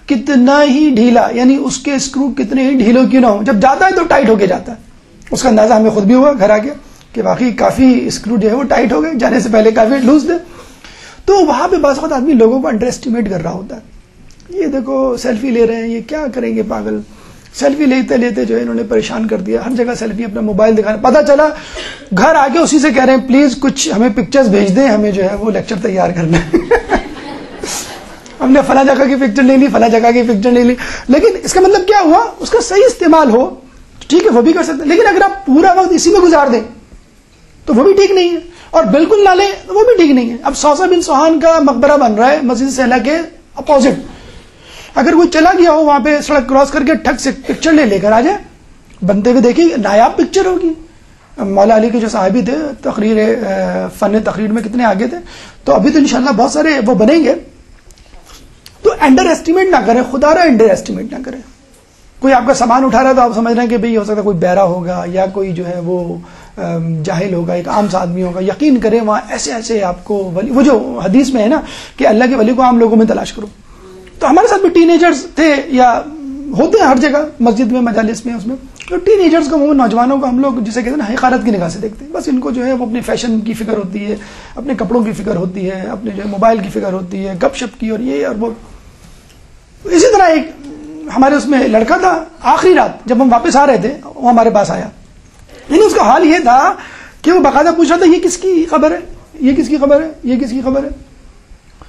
کتنا ہی ڈھیلا، یعنی اس کے اسکرو کتنے ہی ڈھیلوں کیوں نہ ہو، جب جاتا ہے تو ٹائٹ ہو کے جاتا ہے. اس کا اندازہ ہمیں خود بھی ہوا گھر آ کے کہ واقعی کافی اسکرو جو ہے وہ ٹائٹ ہو گئے، جانے سے پہلے کافی لوز تھے. تو وہاں پہ بعض وقت آدمی لوگوں کو انڈر اسٹیمیٹ کر رہا ہوتا ہے. یہ دیکھو سیلفی لے رہے ہیں، یہ کیا کریں گے پاگل. سیلفی لیتے لیتے جو ہے انہوں نے پریشان کر دیا، ہر جگہ سیلفی، اپنا موبائل دکھانا. پتا چلا گھر آ کے اسی سے کہہ رہے ہیں پلیز کچھ ہمیں پکچرز بھیج دیں، ہمیں جو ہے وہ لیکچر تیار کرنا ہے. ہم نے فلاں جگہ کی پکچر نہیں لی، فلاں جگہ کی پکچر نہیں لی. لیکن اس کا مطلب کیا ہوا؟ اس کا صحیح استعمال ہو ٹھیک ہے وہ بھی کر سکتے ہیں، لیکن اگر آپ پورا وقت اسی میں گزار دیں تو وہ بھی ٹھیک نہیں ہے، اور بالکل نہ لیں تو وہ بھی ٹھیک نہیں ہے. اب صوصہ بن سوہان کا مقبرہ بن رہا ہے مسجد سہلا کے اپوزٹ. اگر کوئی چلا گیا ہو وہاں پہ سڑک کراس کر کے ٹھک سے پکچر لے کر آ جائے، بنتے ہوئے دیکھیں نایاب پکچر ہوگی. مولا علی کے جو صاحبی تھے تقریر فن تقریر میں کتنے آگے تھے، تو ابھی تو انشاءاللہ بہت سارے وہ بنیں گے. تو انڈر ایسٹیمیٹ نہ کریں، خدا رہا انڈر ایسٹیمیٹ نہ کریں. کوئی آپ کا سامان اٹھا رہا ہے تو آپ سمجھ رہے ہیں کہ بھئی ہو سکتا ہے کوئی بہرا ہوگا یا کوئی جو ہے وہ جاہل ہوگا، ایک عام سا آدمی ہوگا. یقین کریں وہاں ایسے ایسے آپ کو ولی، وہ جو حدیث میں ہے نا کہ اللہ کے ولی کو عام لوگوں میں تلاش کرو. تو ہمارے ساتھ بھی ٹین ایجرز تھے یا ہوتے ہیں ہر جگہ، مسجد میں، مجالس میں، اس میں. تو ٹین ایجرز کو، وہ نوجوانوں کو ہم لوگ جسے کہتے ہیں نا حقارت کی نگاہ سے دیکھتے ہیں. بس ان کو جو ہے وہ اپنے فیشن کی فکر ہوتی ہے، اپنے کپڑوں کی فکر ہوتی ہے، اپنے جو ہے موبائل کی فکر ہوتی ہے، گپ شپ کی اور یہ اور وہ. اسی طرح ایک ہمارے اس میں لڑکا تھا، آخری رات جب ہم واپس آ رہے تھے وہ ہمارے پاس آیا. لیکن اس کا حال یہ تھا کہ وہ باقاعدہ پوچھ رہا تھا یہ کس کی خبر ہے، یہ کس کی خبر ہے، یہ کس کی خبر ہے.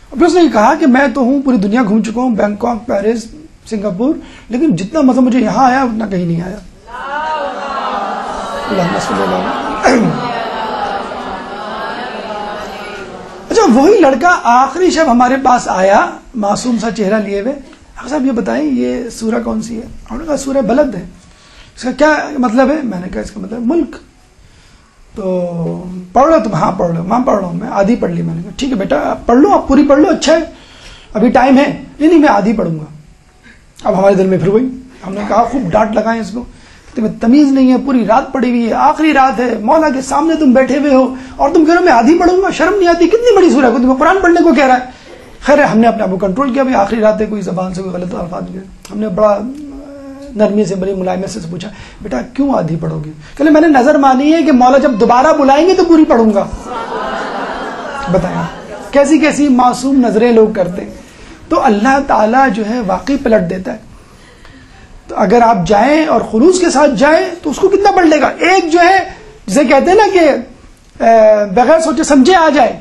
پھر اس نے کہا کہ میں تو ہوں پوری دنیا گھوم چکا ہوں، بینکاک، پیرس، سنگاپور، لیکن جتنا مزہ مجھے یہاں آیا اتنا کہیں نہیں آیا. اچھا وہی لڑکا آخری شب ہمارے پاس آیا معصوم سا چہرہ لیے ہوئے. صاحب یہ بتائیں یہ سورہ کون سی ہے؟ ہم نے کہا سورہ بلد ہے. اس کا کیا مطلب ہے؟ میں نے کہا اس کا مطلب ملک. تو پڑھ لو تم؟ ہاں پڑھ لو. ماں پڑھ لو. میں آدھی پڑھ لی. میں نے کہا ٹھیک ہے بیٹا آپ پڑھ لو، آپ پوری پڑھ لو، اچھا ہے ابھی ٹائم ہے. نہیں میں آدھی پڑھوں گا. اب ہمارے دل میں پھر وہی، ہم نے کہا خوب ڈانٹ لگائیں اس کو، تمہیں تمیز نہیں ہے، پوری رات پڑی ہوئی ہے، آخری رات ہے، مولا کے سامنے تم بیٹھے ہوئے ہو اور تم کہہ رہے ہو میں آدھی پڑھوں گا، شرم نہیں آتی؟ کتنی بڑی سورہ ہے، تمہیں قرآن پڑھنے کو کہہ رہا ہے. خیر ہم نے اپنے آپ کو کنٹرول کیا، آخری رات ہے، کوئی زبان سے کوئی غلط الفاظ گئے. ہم نے بڑا نرمی سے، بڑی ملائمت سے پوچھا بیٹا کیوں آدھی پڑھو گے؟ کہ میں نے نظر مانی ہے کہ مولا جب دوبارہ بلائیں گے تو پوری پڑھوں گا. بتائیں کیسی کیسی معصوم نظریں لوگ کرتے. تو اللہ تعالیٰ جو ہے واقعی پلٹ دیتا ہے. تو تو اگر آپ جائیں اور خلوص کے ساتھ جائیں تو اس کو کتنا پلٹے گا. ایک جو ہے جسے کہتے ہیں نا کہ بغیر سوچے سمجھے آ جائے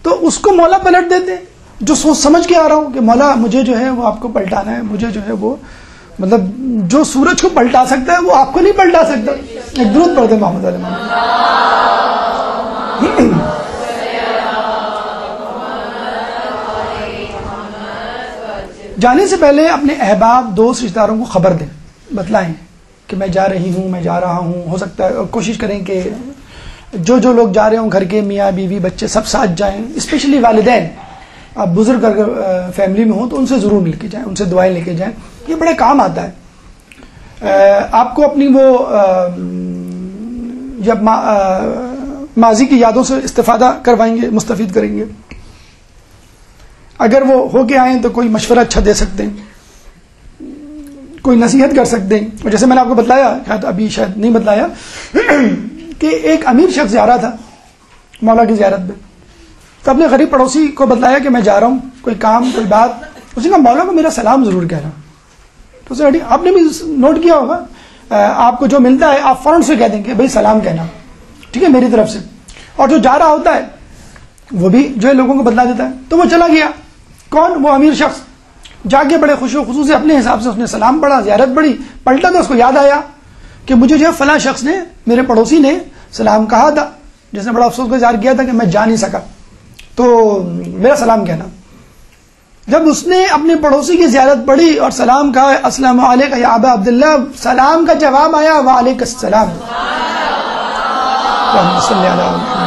تو اس کو مولا پلٹ دیتے ہیں. جو سوچ سمجھ کے آ رہا ہوں کہ مولا مجھے جو ہے وہ آپ کو پلٹانا ہے, مجھے جو ہے وہ مطلب جو سورج کو پلٹا سکتا ہے وہ آپ کو نہیں پلٹا سکتا. ایک درود پڑھتے محمد علیہ محمد. جانے سے پہلے اپنے احباب دوست رشتہ داروں کو خبر دیں, بتلائیں کہ میں جا رہی ہوں, میں جا رہا ہوں. ہو سکتا ہے کوشش کریں کہ جو لوگ جا رہے ہوں گھر کے میاں بیوی بچے سب ساتھ جائیں. اسپیشلی والدین, آپ بزرگ اگر فیملی میں ہوں تو ان سے ضرور مل کے جائیں, ان سے دعائیں لے کے جائیں. یہ بڑے کام آتا ہے. آپ کو اپنی وہ جب ماضی کی یادوں سے استفادہ کروائیں گے, مستفید کریں گے. اگر وہ ہو کے آئیں تو کوئی مشورہ اچھا دے سکتے ہیں, کوئی نصیحت کر سکتے ہیں. اور جیسے میں نے آپ کو بتلایا, شاید ابھی شاید نہیں بتلایا, کہ ایک امیر شخص جا رہا تھا مولا کی زیارت میں, تو اپنے غریب پڑوسی کو بتلایا کہ میں جا رہا ہوں, کوئی کام کوئی بات. اس نے کہا مولا کو میرا سلام ضرور کہنا. تو اسے آپ نے بھی نوٹ کیا ہوگا, آپ کو جو ملتا ہے آپ فوراً سے کہہ دیں کہ بھائی سلام کہنا, ٹھیک ہے, میری طرف سے. اور جو جا رہا ہوتا ہے وہ بھی جو ہے لوگوں کو بتلا دیتا ہے. تو وہ چلا گیا, کون, وہ امیر شخص جا کے بڑے خوش و خصوص سے اپنے حساب سے اس نے سلام پڑھا, زیارت پڑھی. پلٹا تو اس کو یاد آیا کہ مجھے جو ہے فلاں شخص نے, میرے پڑوسی نے سلام کہا تھا, جس نے بڑا افسوس کا اظہار کیا تھا کہ میں جا نہیں سکا, تو میرا سلام کہنا. جب اس نے اپنے پڑوسی کی زیارت پڑھی اور سلام کہا, السلام علیکم یا ابا عبداللہ, سلام کا جواب آیا وعلیکم السلام. اللہم صلی علی محمد.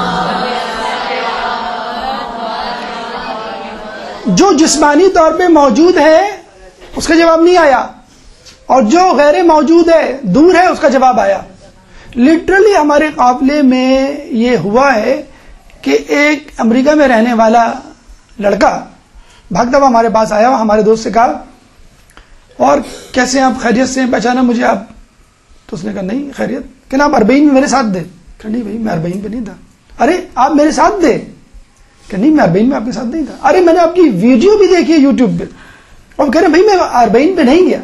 جو جسمانی طور پہ موجود ہے اس کا جواب نہیں آیا, اور جو غیر موجود ہے, دور ہے, اس کا جواب آیا. لٹرلی ہمارے قافلے میں یہ ہوا ہے کہ ایک امریکہ میں رہنے والا لڑکا بھاگتا ہوا ہمارے پاس آیا, ہمارے دوست سے کہا اور کیسے آپ, خیریت سے, پہچانا مجھے آپ؟ تو اس نے کہا نہیں خیریت. کہ نا آپ اربعین میں میرے ساتھ دے. کہ نہیں بھائی میں اربعین پہ نہیں تھا. ارے آپ میرے ساتھ دے. کہ نہیں میں اربعین میں آپ کے ساتھ نہیں تھا. ارے میں نے آپ کی ویڈیو بھی دیکھی ہے یوٹیوب پہ. اور کہہ رہے بھائی میں اربعین پہ نہیں گیا.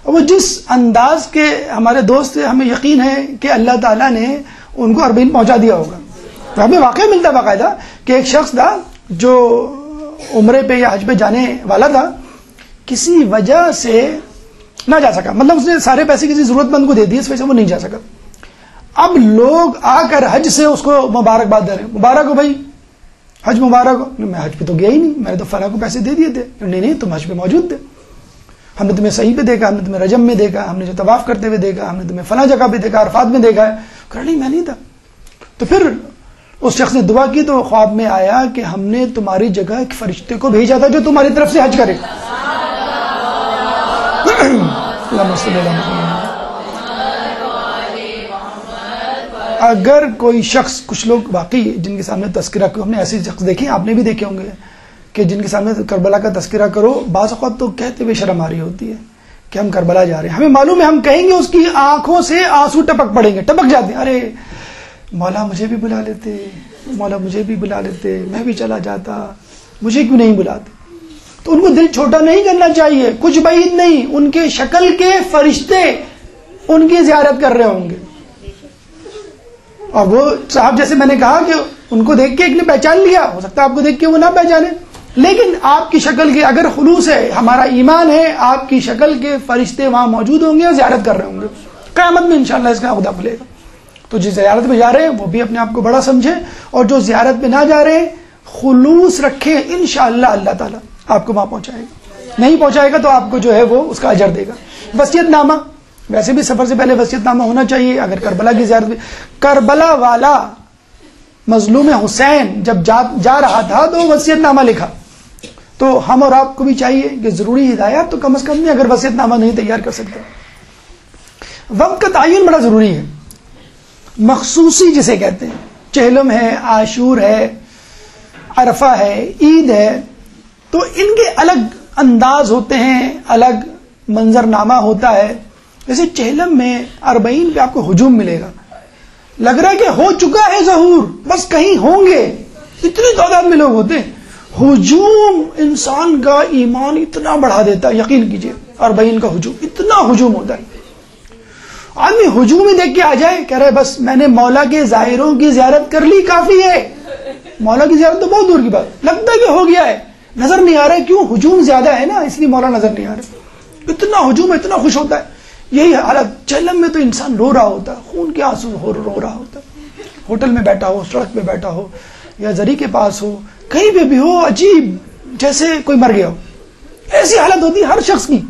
اور وہ جس انداز کے ہمارے دوست تھے, ہمیں یقین ہے کہ اللہ تعالیٰ نے ان کو اربعین پہنچا دیا ہوگا. تو ہمیں واقعہ ملتا باقاعدہ کہ ایک شخص تھا جو عمرے پہ یا حج پہ جانے والا تھا, کسی وجہ سے نہ جا سکا. مطلب اس نے سارے پیسے کسی ضرورت مند کو دے دیے, اس وجہ سے وہ نہیں جا سکا. اب لوگ آ کر حج سے اس کو مبارکباد دے رہے ہیں, مبارک ہو بھائی, حج مبارک ہو. میں حج پہ تو گیا ہی نہیں, میں نے تو فلاں کو پیسے دے دیے تھے. نہیں تم حج پہ موجود تھے, ہم نے تمہیں صحیح پہ دیکھا, ہم نے تمہیں رجم میں دیکھا, ہم نے جو طواف کرتے ہوئے دیکھا, ہم نے تمہیں فلاں جگہ پہ دیکھا, عرفات میں دیکھا ہے. کہا نہیں میں نہیں تھا. تو پھر اس شخص نے دعا کی تو خواب میں آیا کہ ہم نے تمہاری جگہ ایک فرشتے کو بھیجا تھا جو تمہاری طرف سے حج کرے. اگر کوئی شخص, کچھ لوگ واقعی جن کے سامنے تذکرہ کرو, ہم نے ایسے شخص دیکھے, آپ نے بھی دیکھے ہوں گے کہ جن کے سامنے کربلا کا تذکرہ کرو, بعض اوقات تو کہتے ہوئے شرم آ رہی ہوتی ہے کہ ہم کربلا جا رہے ہیں. ہمیں معلوم ہے, ہم کہیں گے اس کی آنکھوں سے آنسو ٹپک پڑیں گے, ٹپک جاتے ہیں. ارے مولا مجھے بھی بلا لیتے, مولا مجھے بھی بلا لیتے, میں بھی چلا جاتا, مجھے کیوں نہیں بلاتے. تو ان کو دل چھوٹا نہیں کرنا چاہیے, کچھ بعید نہیں, ان کے شکل کے فرشتے ان کی زیارت کر رہے ہوں گے. اور وہ صاحب جیسے میں نے کہا کہ ان کو دیکھ کے ایک نے پہچان لیا, ہو سکتا ہے آپ کو دیکھ کے وہ نہ پہچانے, لیکن آپ کی شکل کے اگر خلوص ہے, ہمارا ایمان ہے, آپ کی شکل کے فرشتے وہاں موجود ہوں گے اور زیارت کر رہے ہوں گے. قیامت میں انشاءاللہ اس کا عہدہ کھلے گا. تو جس زیارت پہ جا رہے ہیں وہ بھی اپنے آپ کو بڑا سمجھے, اور جو زیارت پہ نہ جا رہے ہیں خلوص رکھیں, انشاءاللہ اللہ تعالیٰ آپ کو وہاں پہنچائے گا. نہیں پہنچائے گا تو آپ کو جو ہے وہ اس کا اجر دے گا. وصیت نامہ, ویسے بھی سفر سے پہلے وصیت نامہ ہونا چاہیے. اگر کربلا کی زیارت میں, کربلا والا مظلوم حسین جب جا رہا تھا تو وصیت نامہ لکھا, تو ہم اور آپ کو بھی چاہیے کہ ضروری ہدایات تو کم از کم نہیں, اگر وصیت نامہ نہیں تیار کر سکتے. وقت کا تعین بڑا ضروری ہے, مخصوصی جسے کہتے ہیں. چہلم ہے, عاشور ہے, عرفہ ہے, عید ہے, تو ان کے الگ انداز ہوتے ہیں, الگ منظر نامہ ہوتا ہے. جیسے چہلم میں اربعین پہ آپ کو ہجوم ملے گا, لگ رہا ہے کہ ہو چکا ہے ظہور, بس کہیں ہوں گے, اتنی تعداد میں لوگ ہوتے ہیں. ہجوم انسان کا ایمان اتنا بڑھا دیتا ہے, یقین کیجئے. 40 کا ہجوم، اتنا ہجوم ہوتا ہے. آدمی ہجوم ہی دیکھ کے آ جائے، کہہ رہے بس میں نے مولا کے ظاہروں کی زیارت کر لی، کافی ہے. مولا کی زیارت تو بہت دور کی بات، لگتا ہے کہ ہو گیا ہے، نظر نہیں آ رہا ہے. کیوں؟ ہجوم زیادہ ہے نا، اس لیے مولا نظر نہیں آ رہا. اتنا ہجوم ہے، اتنا خوش ہوتا ہے. یہی حالت جہنم میں تو انسان رو رہا ہوتا ہے، خون کے آنسو رو رہا ہوتا ہے. ہوٹل میں بیٹھا ہو، سڑک پہ بیٹھا ہو، یا زری کے پاس ہو، کہیں پہ بھی ہو، عجیب جیسے کوئی مر گیا ہو. ایسی حالت ہوتی ہے ہر شخص کی.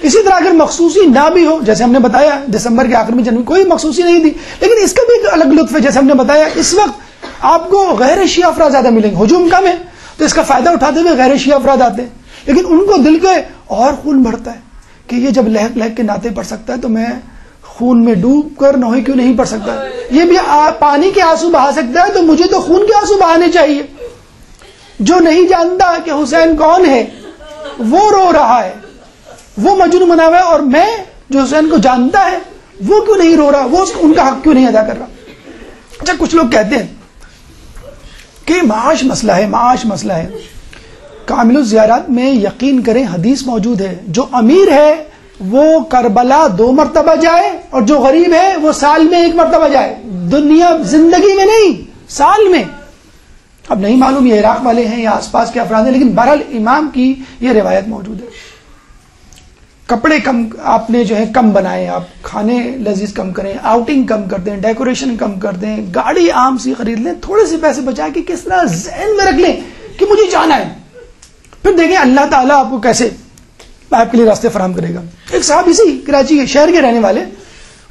اسی طرح اگر مخصوصی نہ بھی ہو، جیسے ہم نے بتایا دسمبر کے آخر میں جنوری کوئی مخصوصی نہیں تھی، لیکن اس کا بھی ایک الگ لطف ہے. جیسے ہم نے بتایا اس وقت آپ کو غیر شیعہ افراد زیادہ ملیں گے، ہجوم کم ہے تو اس کا فائدہ اٹھاتے ہوئے غیر شیعہ افراد آتے ہیں، لیکن ان کو دل کے اور خون بڑھتا ہے کہ یہ جب لہک لہک کے نعتیں پڑھ سکتا ہے تو میں خون میں ڈوب کر نوحی کیوں نہیں پڑھ سکتا. یہ بھی پانی کے آنسو بہا سکتا ہے تو مجھے تو خون کے آنسو بہانے چاہیے. جو نہیں جانتا کہ حسین کون ہے وہ رو رہا ہے، وہ مجنون بنا ہوا ہے، اور میں جو حسین کو جانتا ہے وہ کیوں نہیں رو رہا، وہ ان کا حق کیوں نہیں ادا کر رہا. اچھا، کچھ لوگ کہتے ہیں کہ معاش مسئلہ ہے، معاش مسئلہ ہے. کامل الزیارات میں یقین کریں حدیث موجود ہے، جو امیر ہے وہ کربلا 2 مرتبہ جائے، اور جو غریب ہے وہ سال میں 1 مرتبہ جائے. دنیا زندگی میں نہیں، سال میں. اب نہیں معلوم یہ عراق والے ہیں یا آس پاس کے افراد ہیں، لیکن بہرحال امام کی یہ روایت موجود ہے. کپڑے کم آپ نے جو ہے کم بنائیں، آپ کھانے لذیذ کم کریں، آؤٹنگ کم کر دیں، ڈیکوریشن کم کر دیں، گاڑی عام سی خرید لیں، تھوڑے سے پیسے بچا کے کس طرح ذہن میں رکھ لیں کہ مجھے جانا ہے. پھر دیکھیں اللہ تعالیٰ آپ کو کیسے آپ کے لیے راستے فراہم کرے گا. ایک صاحب اسی کراچی کے شہر کے رہنے والے،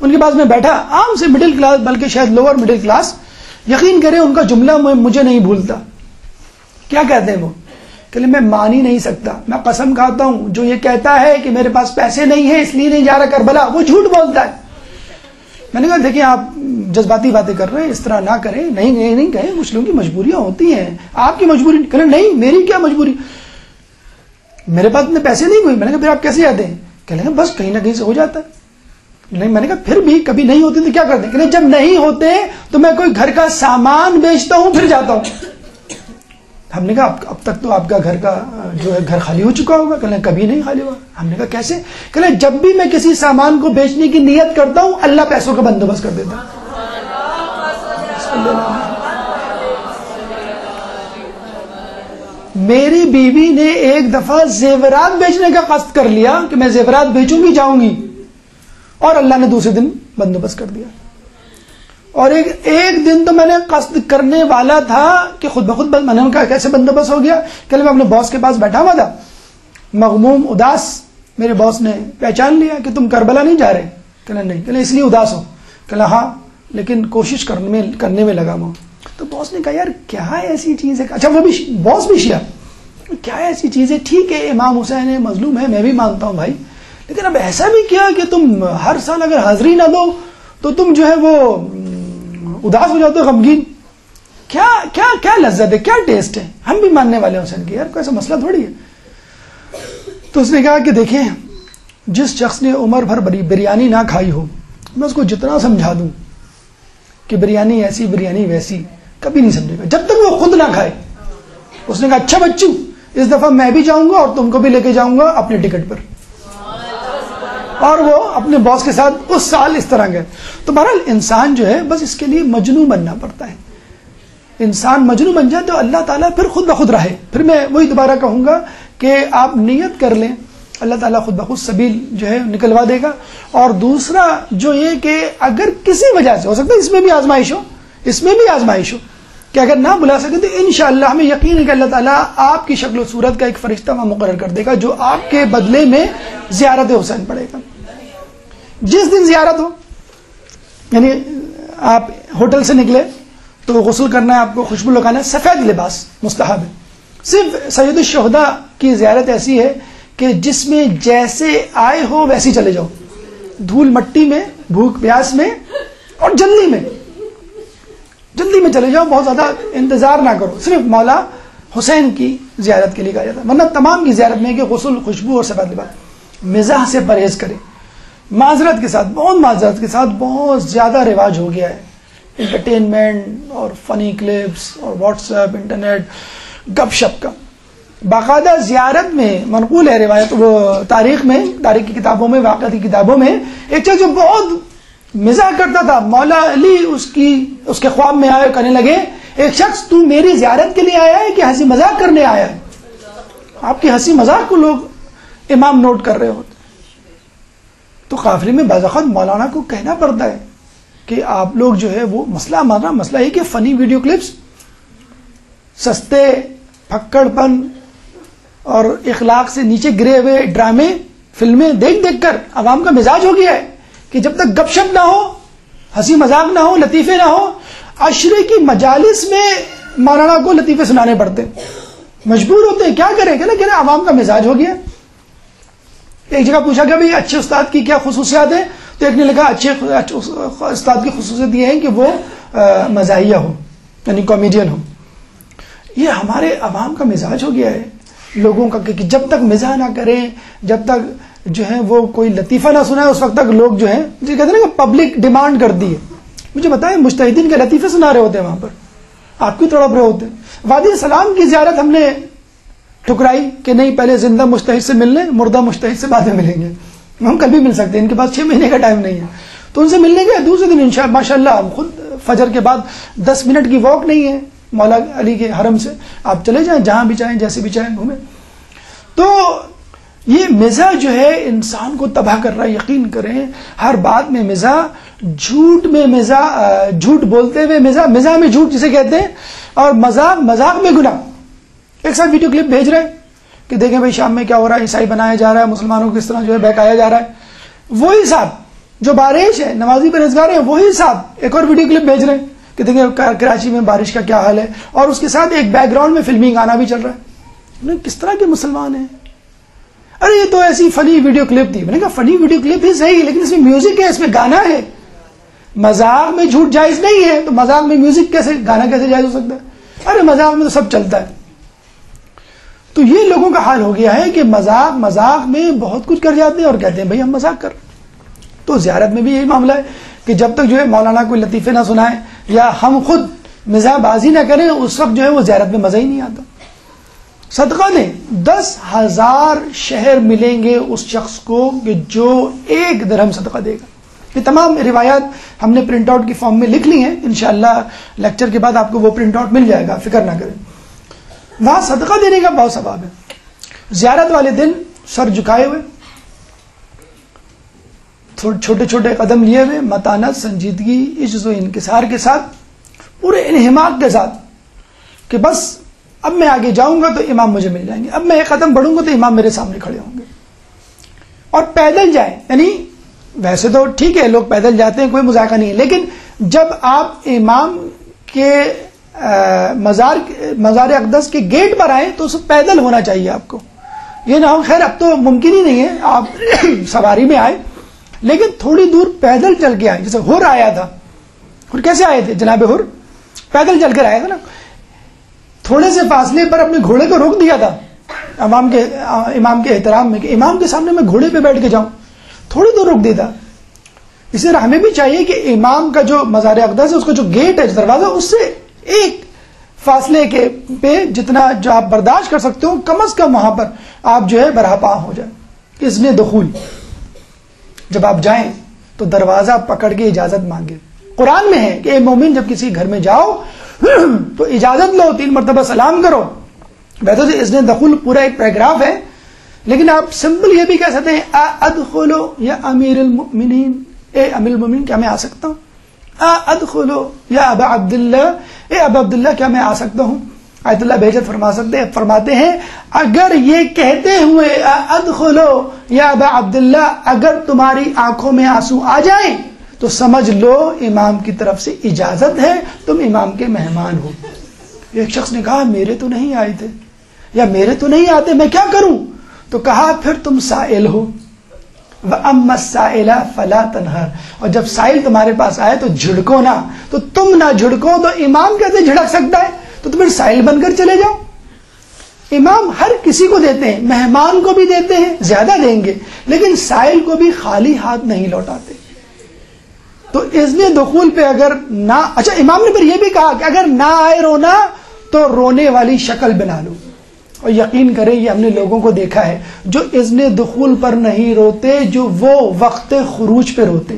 ان کے پاس میں بیٹھا، عام سے مڈل کلاس، بلکہ شاید لوور مڈل کلاس. یقین کریں ان کا جملہ مجھے نہیں بھولتا. کیا کہتے ہیں وہ؟ کہ میں مان ہی نہیں سکتا، میں قسم کھاتا ہوں جو یہ کہتا ہے کہ میرے پاس پیسے نہیں ہیں اس لیے نہیں جا رہا کربلا، وہ جھوٹ بولتا ہے. میں نے کہا دیکھیں آپ جذباتی باتیں کر رہے ہیں، اس طرح نہ کریں. نہیں کہیں، کچھ لوگوں کی مجبوریاں ہوتی ہیں، آپ کی مجبوری کہ نہیں، میری کیا مجبوری، میرے پاس اتنے پیسے نہیں ہوئے. میں نے کہا پھر آپ کیسے جاتے ہیں؟ کہ لیں بس کہیں نہ کہیں سے ہو جاتا ہے. نہیں، میں نے کہا پھر بھی کبھی نہیں ہوتے تو کیا کرتے ہیں؟ کہ جب نہیں ہوتے تو میں کوئی گھر کا سامان بیچتا ہوں پھر جاتا ہوں. ہم نے کہا اب تک تو آپ کا گھر کا جو ہے گھر خالی ہو چکا ہوگا. کہ کبھی نہیں خالی ہوا. ہم نے کہا کیسے؟ کہ جب بھی میں کسی سامان کو بیچنے کی نیت کرتا ہوں اللہ پیسوں کا بندوبست کر دیتا ہے. میری بیوی نے ایک دفعہ زیورات بیچنے کا قصد کر لیا کہ میں زیورات بیچوں گی جاؤں گی، اور اللہ نے دوسرے دن بندوبست کر دیا. اور ایک دن تو میں نے قصد کرنے والا تھا کہ خود بخود میں نے کہا کیسے بندوبست ہو گیا. کہ میں اپنے باس کے پاس بیٹھا ہوا تھا، مغموم اداس. میرے باس نے پہچان لیا کہ تم کربلا نہیں جا رہے. کہ نہیں. کہ اس لیے اداس ہو. کہ ہاں لیکن کوشش کرنے میں لگا ہوں. تو باس نے کہا یار کیا ایسی چیز ہے. اچھا وہ بھی باس بھی شیعہ، کیا ایسی چیز ہے؟ ٹھیک ہے امام حسین ہے، مظلوم ہے، میں بھی مانتا ہوں بھائی، لیکن اب ایسا بھی کیا کہ تم ہر سال اگر حاضری نہ دو تو تم جو ہے وہ اداس ہو جاتے ہو، غمگین. کیا کیا کیا لذت ہے، کیا ٹیسٹ ہے. ہم بھی ماننے والے ہیں حسین کے، یار کوئی ایسا مسئلہ تھوڑی ہے. تو اس نے کہا کہ دیکھیں جس شخص نے عمر بھر بریانی نہ کھائی ہو، میں اس کو جتنا سمجھا دوں کہ بریانی ایسی بریانی ویسی، کبھی نہیں سمجھے گا جب تک وہ خود نہ کھائے. اس نے کہا اچھا بچو اس دفعہ میں بھی جاؤں گا اور تم کو بھی لے کے جاؤں گا اپنے ٹکٹ پر. اور وہ اپنے باس کے ساتھ اس سال اس طرح گئے. تو بہرحال انسان جو ہے بس اس کے لیے مجنون بننا پڑتا ہے. انسان مجنون بن جائے تو اللہ تعالیٰ پھر خود بخود رہے. پھر میں وہی دوبارہ کہوں گا کہ آپ نیت کر لیں، اللہ تعالیٰ خود بخود سبیل جو ہے نکلوا دے گا. اور دوسرا جو یہ کہ اگر کسی وجہ سے ہو سکتا ہے اس میں بھی آزمائش ہو کہ اگر نہ بلا سکے تو انشاءاللہ ہمیں یقین ہے کہ اللہ تعالیٰ آپ کی شکل و صورت کا ایک فرشتہ وہاں مقرر کر دے گا جو آپ کے بدلے میں زیارت حسین پڑے گا. جس دن زیارت ہو، یعنی آپ ہوٹل سے نکلے تو غسل کرنا ہے، آپ کو خوشبو لگانا ہے، سفید لباس مستحب ہے. صرف سید الشہداء کی زیارت ایسی ہے کہ جس میں جیسے آئے ہو ویسے چلے جاؤ، دھول مٹی میں، بھوک پیاس میں، اور جلدی میں چلے جاؤ، بہت زیادہ انتظار نہ کرو. صرف مولا حسین کی زیارت کے لیے کہا جاتا ہے. ورنہ تمام کی زیارت میں کہ غسل، خوشبو اور سفید لباس. مزاح سے پرہیز کریں، معذرت کے ساتھ بہت زیادہ رواج ہو گیا ہے انٹرٹینمنٹ اور فنی کلپس اور واٹس ایپ، انٹرنیٹ، گپ شپ کا. باقاعدہ زیارت میں منقول ہے روایت، وہ تاریخ کی کتابوں میں، واقعاتی کتابوں میں، ایک شخص جو بہت مزاح کرتا تھا، مولا علی اس کے خواب میں آئے، کہنے لگے ایک شخص تو میری زیارت کے لیے آیا ہے کہ ہنسی مذاق کرنے آیا ہے؟ آپ کی ہنسی مذاق کو لوگ امام نوٹ کر رہے ہوتے. تو قافلے میں بعض اوقات مولانا کو کہنا پڑتا ہے کہ آپ لوگ جو ہے وہ مسئلہ ہے کہ فنی ویڈیو کلپس، سستے پھکڑ پن اور اخلاق سے نیچے گرے ہوئے ڈرامے، فلمیں دیکھ کر عوام کا مزاج ہو گیا ہے کہ جب تک گپ شپ نہ ہو، ہنسی مذاق نہ ہو، لطیفے نہ ہو، عشرے کی مجالس میں مولانا کو لطیفے سنانے پڑتے، مجبور ہوتے ہیں. کیا کریں کہ عوام کا مزاج ہو گیا. ایک جگہ پوچھا کہ بھائی اچھے استاد کی کیا خصوصیات ہیں؟ تو ایک نے لکھا اچھے استاد کی خصوصیت یہ ہے کہ وہ مزاحیہ ہو، یعنی کامیڈین ہو. یہ ہمارے عوام کا مزاج ہو گیا ہے لوگوں کا کہ جب تک مزاح نہ کریں، جب تک جو ہے وہ کوئی لطیفہ نہ سنائے، اس وقت تک لوگ جو ہیں جو کہتے ہیں نا کہ پبلک ڈیمانڈ کرتی ہے. مجھے بتائیں مجتہدین کے لطیفے سنا رہے ہوتے ہیں وہاں پر، آپ کی تڑپ رہے ہوتے ہیں. وادی سلام کی زیارت ہم نے ٹھکرائی کہ نہیں، پہلے زندہ مجتہد سے مل لیں، مردہ مجتہد سے بعد میں ملیں گے. ہم کل بھی مل سکتے ہیں، ان کے پاس 6 مہینے کا ٹائم نہیں ہے. تو ان سے ملنے کے دوسرے دن انشاءاللہ ماشاءاللہ ہم خود فجر کے بعد 10 منٹ کی واک نہیں ہے مولا علی کے حرم سے، آپ چلے جائیں جہاں بھی چاہیں، جیسے بھی چاہیں گھومیں. تو یہ مزاح جو ہے انسان کو تباہ کر رہا ہے. یقین کریں ہر بات میں مزاح، جھوٹ میں مزاح، جھوٹ بولتے ہوئے مزاح، مزاح میں جھوٹ جسے کہتے ہیں، اور مذاق میں گناہ. ایک ساتھ ویڈیو کلپ بھیج رہے ہیں کہ دیکھیں بھائی شام میں کیا ہو رہا ہے، عیسائی بنایا جا رہا ہے، مسلمانوں کو کس طرح جو ہے بہکایا جا رہا ہے. وہی صاحب جو بارش ہے، نمازی پرہیزگار ہیں، وہی صاحب ایک اور ویڈیو کلپ بھیج رہے ہیں کہ دیکھیں کراچی میں بارش کا کیا حال ہے، اور اس کے ساتھ ایک بیک گراؤنڈ میں فلمی گانا بھی چل رہا ہے. کس طرح کے مسلمان ہیں؟ ارے یہ تو ایسی فنی ویڈیو کلپ تھی. میں نے کہا فنی ویڈیو کلپ ہی صحیح، لیکن اس میں میوزک ہے، اس میں گانا ہے. مذاق میں جھوٹ جائز نہیں ہے، تو مذاق میں میوزک کیسے، گانا کیسے جائز ہو سکتا ہے؟ ارے مذاق میں تو سب چلتا ہے. تو یہ لوگوں کا حال ہو گیا ہے کہ مذاق میں بہت کچھ کر جاتے ہیں اور کہتے ہیں بھائی ہم مذاق کر. تو زیارت میں بھی یہی معاملہ ہے کہ جب تک جو ہے مولانا کوئی لطیفے نہ سنائیں یا ہم خود مزاح بازی نہ کریں، اس وقت جو ہے وہ زیارت میں مزہ ہی نہیں آتا. صدقہ دیں، 10,000 شہر ملیں گے اس شخص کو کہ جو 1 درہم صدقہ دے گا. یہ تمام روایات ہم نے پرنٹ آؤٹ کی فارم میں لکھ لی ہیں، انشاءاللہ لیکچر کے بعد آپ کو وہ پرنٹ آؤٹ مل جائے گا، فکر نہ کریں. وہاں صدقہ دینے کا بہت ثواب ہے. زیارت والے دن سر جھکائے ہوئے، چھوٹے چھوٹے قدم لیے ہوئے، متانت، سنجیدگی، عجز و انکسار کے ساتھ، پورے انہماک کے ساتھ کہ بس اب میں آگے جاؤں گا تو امام مجھے مل جائیں گے، اب میں ایک قدم بڑھوں گا تو امام میرے سامنے کھڑے ہوں گے. اور پیدل جائیں، یعنی ویسے تو ٹھیک ہے لوگ پیدل جاتے ہیں، کوئی مذاکرہ نہیں ہے، لیکن جب آپ امام کے مزار اقدس کے گیٹ پر آئیں تو اسے پیدل ہونا چاہیے آپ کو. یہ نہ ہو، خیر اب تو ممکن ہی نہیں ہے آپ سواری میں آئے، لیکن تھوڑی دور پیدل چل کے آئے. جیسے ہر آیا تھا، اور کیسے آئے تھے جناب ہر؟ پیدل چل کر آیا تھا نا. تھوڑے سے فاصلے پر اپنے گھوڑے کو روک دیا تھا امام کے احترام میں کہ امام کے سامنے میں گھوڑے پہ بیٹھ کے جاؤں، تھوڑی دور روک دیتا. اسی طرح ہمیں بھی چاہیے کہ امام کا جو مزار اقدس ہے، اس کا جو گیٹ ہے، جو دروازہ، اس سے ایک فاصلے کے پہ جتنا جو آپ برداشت کر سکتے ہو، کم از کم وہاں پر آپ جو ہے برہپا ہو جائیں. اذن دخول، جب آپ جائیں تو دروازہ پکڑ کے اجازت مانگے. قرآن میں ہے کہ اے مومن جب کسی گھر میں جاؤ تو اجازت لو، 3 مرتبہ سلام کرو. ویسے تو اذن دخول پورا ایک پیراگراف ہے، لیکن آپ سمپل یہ بھی کہہ سکتے ہیں ادخلو یا امیر المؤمنین، اے امیر المؤمنین کیا میں آ سکتا ہوں؟ ادخلو یا ابا عبداللہ، اے ابا عبداللہ کیا میں آ سکتا ہوں؟ آیت اللہ بہجت فرماتے ہیں اگر یہ کہتے ہوئے ادخلو یا ابا عبداللہ اگر تمہاری آنکھوں میں آنسو آ جائیں تو سمجھ لو امام کی طرف سے اجازت ہے، تم امام کے مہمان ہو. ایک شخص نے کہا میرے تو نہیں آئے تھے یا میرے تو نہیں آتے، میں کیا کروں؟ تو کہا پھر تم سائل ہو. وَأَمَّا السَّائِلَ فَلَا تَنْهَرْ، اور جب سائل تمہارے پاس آئے تو جھڑکو نہ. تو تم نہ جھڑکو تو امام کیسے جھڑک سکتا ہے؟ تو تم سائل بن کر چلے جاؤ. امام ہر کسی کو دیتے ہیں، مہمان کو بھی دیتے ہیں، زیادہ دیں گے، لیکن سائل کو بھی خالی ہاتھ نہیں لوٹاتے. تو اذن دخول پہ اگر نہ، اچھا امام نے پھر یہ بھی کہا کہ اگر نہ آئے رونا تو رونے والی شکل بنا لو. اور یقین کریں یہ ہم نے لوگوں کو دیکھا ہے جو اذن دخول پر نہیں روتے، جو وہ وقت خروج پہ روتے،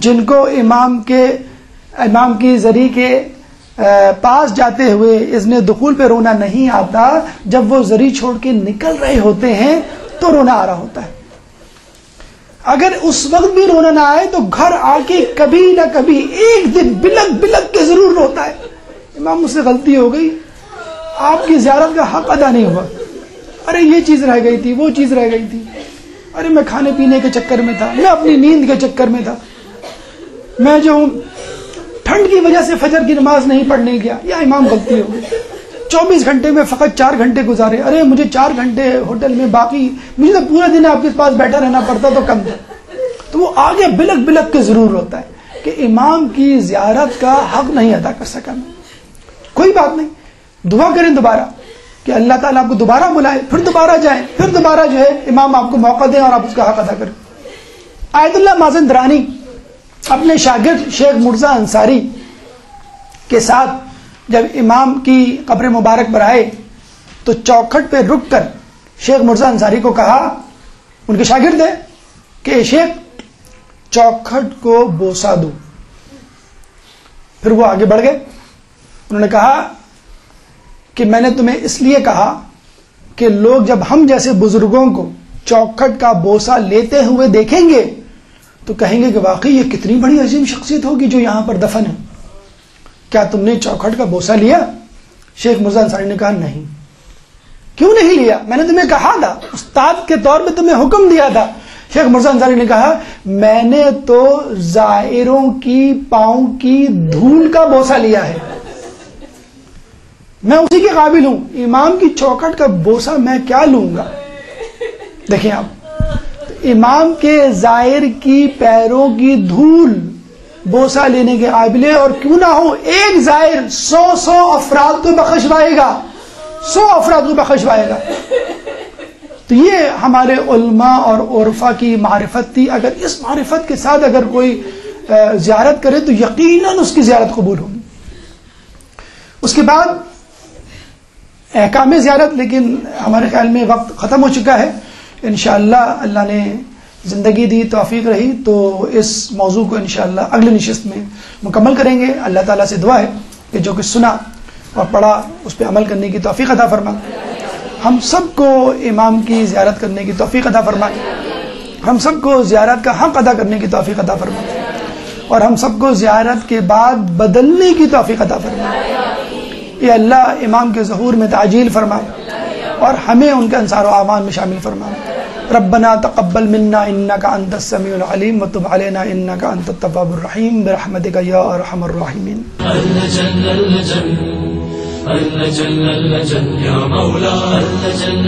جن کو امام کی ذریعے کے پاس جاتے ہوئے اذن دخول پہ رونا نہیں آتا، جب وہ ذریعہ چھوڑ کے نکل رہے ہوتے ہیں تو رونا آ رہا ہوتا ہے۔ اگر اس وقت بھی رونا نہ آئے تو گھر آ کے کبھی نہ کبھی ایک دن بلک بلک کے ضرور روتا ہے، امام مجھ سے غلطی ہو گئی، آپ کی زیارت کا حق ادا نہیں ہوا، ارے یہ چیز رہ گئی تھی، وہ چیز رہ گئی تھی، ارے میں کھانے پینے کے چکر میں تھا، میں اپنی نیند کے چکر میں تھا، میں جو ٹھنڈ کی وجہ سے فجر کی نماز نہیں پڑھنے گیا، یا امام غلطی ہو گئی، 24 گھنٹے میں فقط 4 گھنٹے گزارے، ارے مجھے 4 گھنٹے ہوٹل میں، باقی مجھے تو پورا دن آپ کے پاس بیٹھا رہنا پڑتا تو کم تھا۔ تو وہ آگے بلک بلک کے ضرور ہوتا ہے کہ امام کی زیارت کا حق نہیں ادا کر سکا میں، کوئی بات نہیں، دعا کریں دوبارہ کہ اللہ تعالیٰ آپ کو دوبارہ بلائے، پھر دوبارہ جائیں، پھر دوبارہ جو ہے امام آپ کو موقع دیں اور آپ اس کا حق ادا کریں۔ آیت اللہ مازندرانی اپنے شاگرد شیخ مرزا انصاری کے ساتھ جب امام کی قبر مبارک پر آئے تو چوکھٹ پہ رک کر شیخ مرزا انصاری کو کہا، ان کے شاگرد ہیں، کہ شیخ چوکھٹ کو بوسہ دو۔ پھر وہ آگے بڑھ گئے، انہوں نے کہا کہ میں نے تمہیں اس لیے کہا کہ لوگ جب ہم جیسے بزرگوں کو چوکھٹ کا بوسہ لیتے ہوئے دیکھیں گے تو کہیں گے کہ واقعی یہ کتنی بڑی عظیم شخصیت ہوگی جو یہاں پر دفن ہے، کیا تم نے چوکھٹ کا بوسہ لیا؟ شیخ مرزا انصاری نے کہا نہیں۔ کیوں نہیں لیا؟ میں نے تمہیں کہا تھا، استاد کے طور پہ تمہیں حکم دیا تھا۔ شیخ مرزا انصاری نے کہا میں نے تو زائروں کی پاؤں کی دھول کا بوسہ لیا ہے، میں اسی کے قابل ہوں، امام کی چوکھٹ کا بوسہ میں کیا لوں گا؟ دیکھیں آپ، امام کے زائر کی پیروں کی دھول بوسہ لینے کے قابل ہے، اور کیوں نہ ہو ایک زائر 100 افراد کو بخشوائے گا، 100 افراد کو بخشوائے گا۔ تو یہ ہمارے علماء اور عرفا کی معرفت تھی، اگر اس معرفت کے ساتھ اگر کوئی زیارت کرے تو یقیناً اس کی زیارت قبول ہوگی۔ اس کے بعد احکام زیارت، لیکن ہمارے خیال میں وقت ختم ہو چکا ہے، انشاءاللہ اللہ نے زندگی دی، توفیق رہی تو اس موضوع کو انشاءاللہ اگلی نشست میں مکمل کریں گے۔ اللہ تعالیٰ سے دعا ہے کہ جو کچھ سنا اور پڑھا اس پہ عمل کرنے کی توفیق عطا فرما، ہم سب کو امام کی زیارت کرنے کی توفیق عطا فرمائے، ہم سب کو زیارت کا حق ادا کرنے کی توفیق عطا فرمائے، اور ہم سب کو زیارت کے بعد بدلنے کی توفیق عطا فرمائے۔ یہ اللہ امام کے ظہور میں تعجیل فرمائے اور ہمیں ان کے انصار و اعوان میں شامل فرمائے۔ ربنا تقبل منا انك انت السميع العليم وتب علينا انك انت التواب الرحيم برحمتك يا ارحم الراحمين۔ اللجن يا مولا اللجن